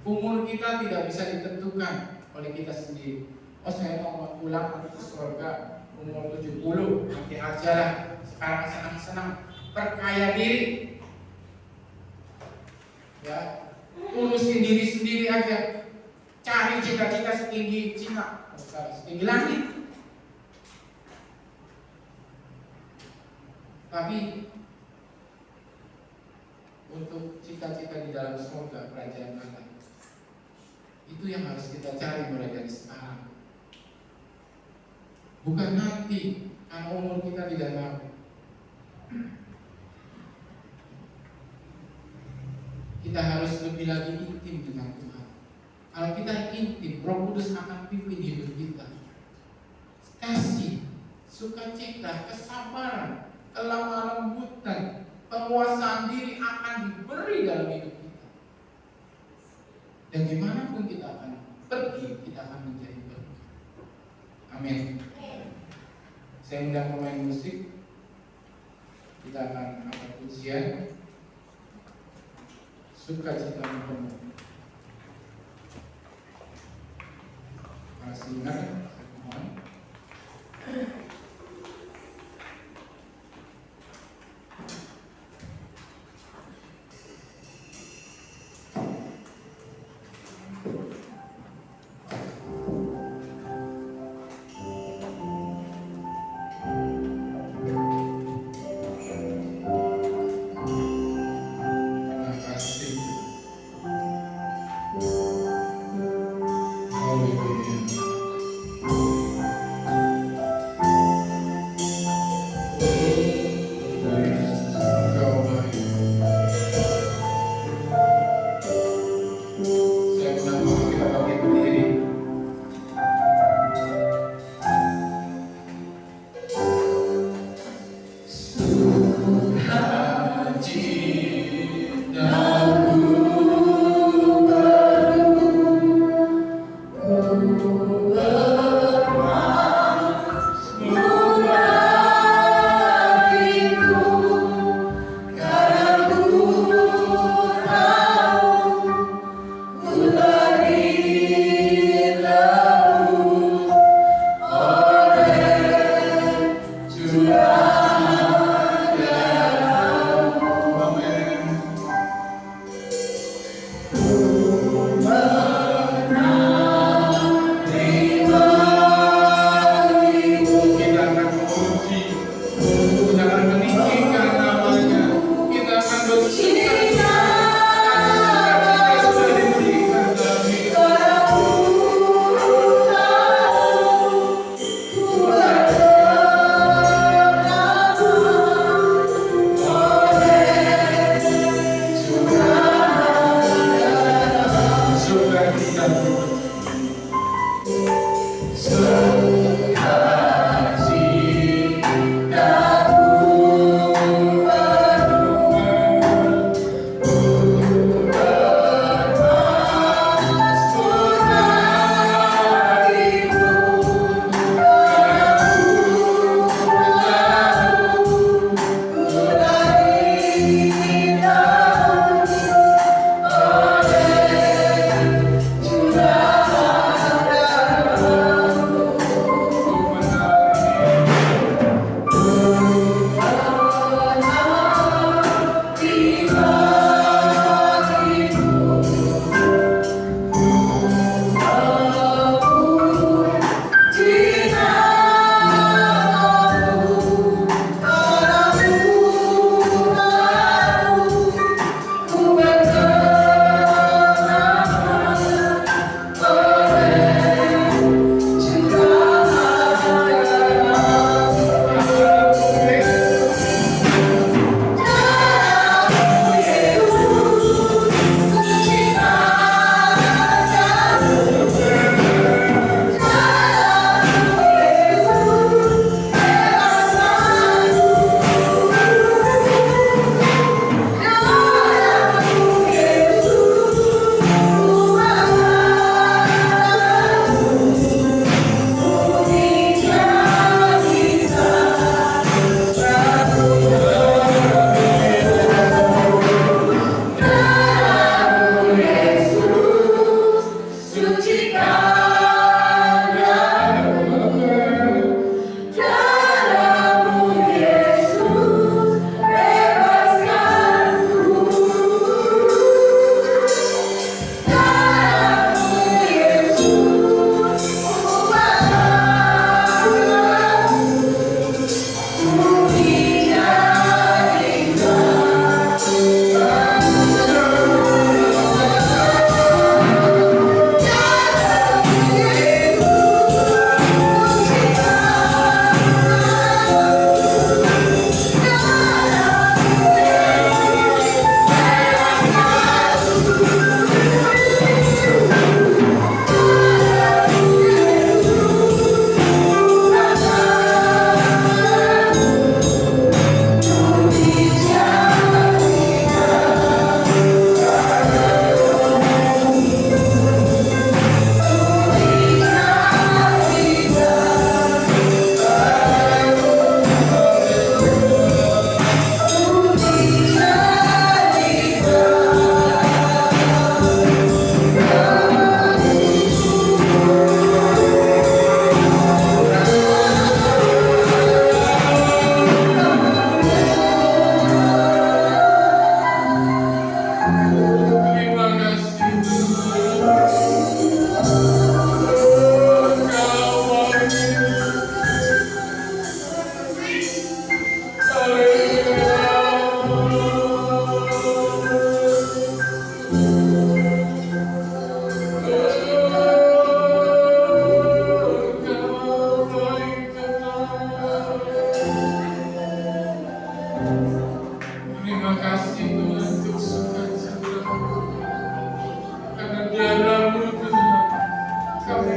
Umur kita tidak bisa ditentukan oleh kita sendiri. Oh, saya mau pulang ke surga umur 70, nanti aja lah. Sekarang senang-senang, perkaya diri. Ya, urusin diri sendiri aja. Cari cita-cita setinggi Cina, setinggi langit. Tapi untuk cita-cita di dalam surga kerajaan Allah, itu yang harus kita cari mulai dari sekarang. Bukan nanti, karena umur kita tidak tahu. Kita harus lebih lagi intim dengan Tuhan. Kalau kita intim, Roh Kudus akan pimpin hidup kita. Kasih, sukacita, kesabaran, kelemah lembutan, penguasaan diri akan diberi dalam hidup kita. Dan dimanapun kita akan pergi, kita akan menjadi berkat. Amin. Saya undang pemain musik. Kita akan angkat pujian sukacita penuh. Para singer, saya mohon.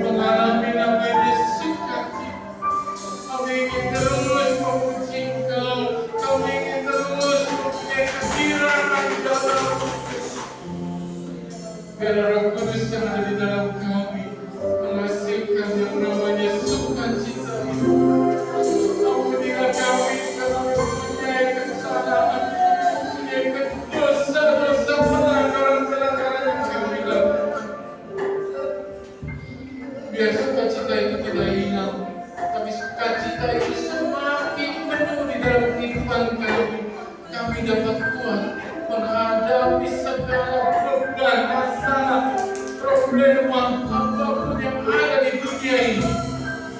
mengalami namanya sukacita. Kami ingin terus memuji Engkau. Kami ingin terus mempunyai kehadiran dalam biar Roh Kudus yang ada di dalam kami menghasilkan yang namanya sukacita itu. Ampunilah kami karena kami mempunyai kesalahan, mempunyai dosa-dosa pelanggaran-pelanggaran yang kami lakukan. Biar sukacita itu tidak hilang, tapi sukacita itu semakin penuh di dalam kehidupan kami. Kami dapat kuat menghadapi segala beban, masalah, problema apapun yang ada di dunia ini.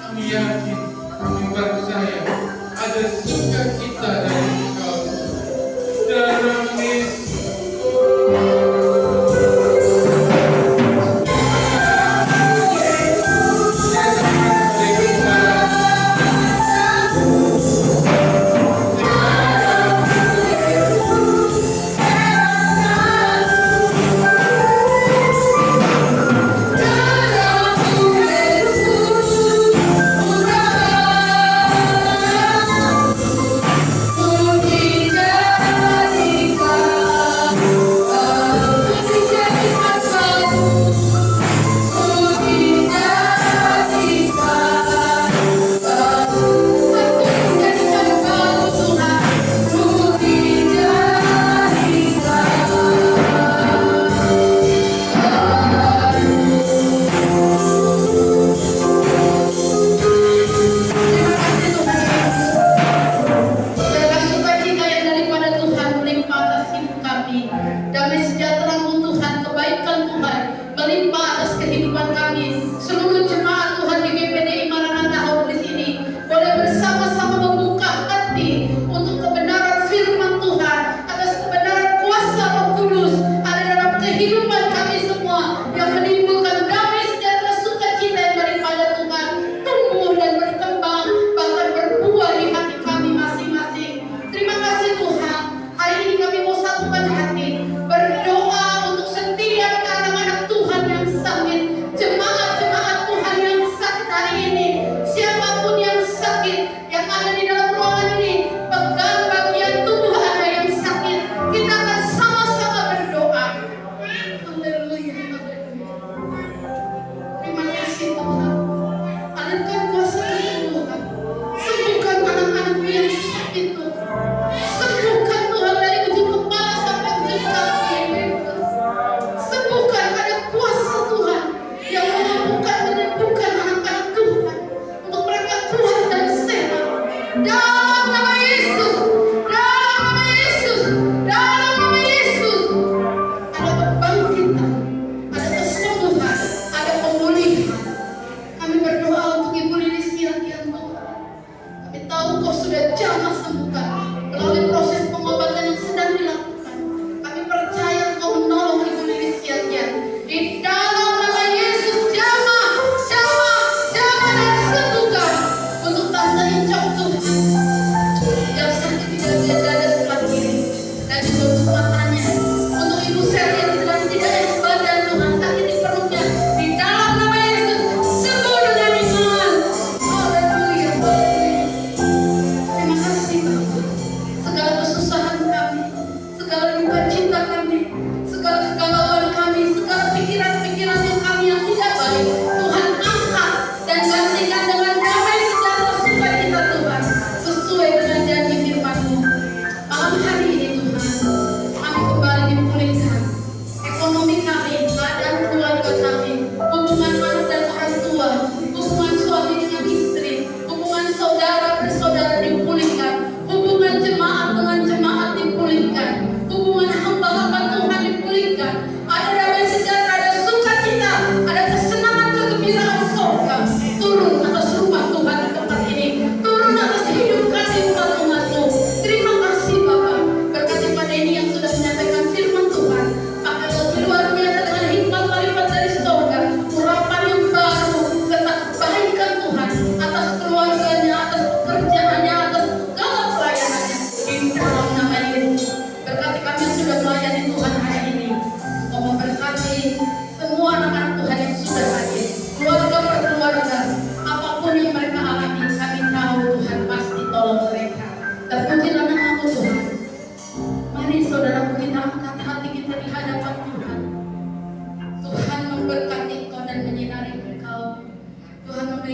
Kami yakin, kami percaya ada sukacita dari Engkau. Dalam Yesus. Dalam Yesus,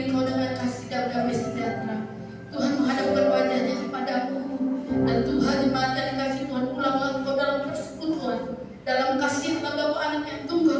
Engkau dengan kasih dan damai sejahtera. Tuhan menghadapkan wajahnya kepadamu, dan Tuhan jemaat yang dikasih Tuhan, ulanglah Engkau dalam persekutuan, dalam kasih Bapa anak yang tunggal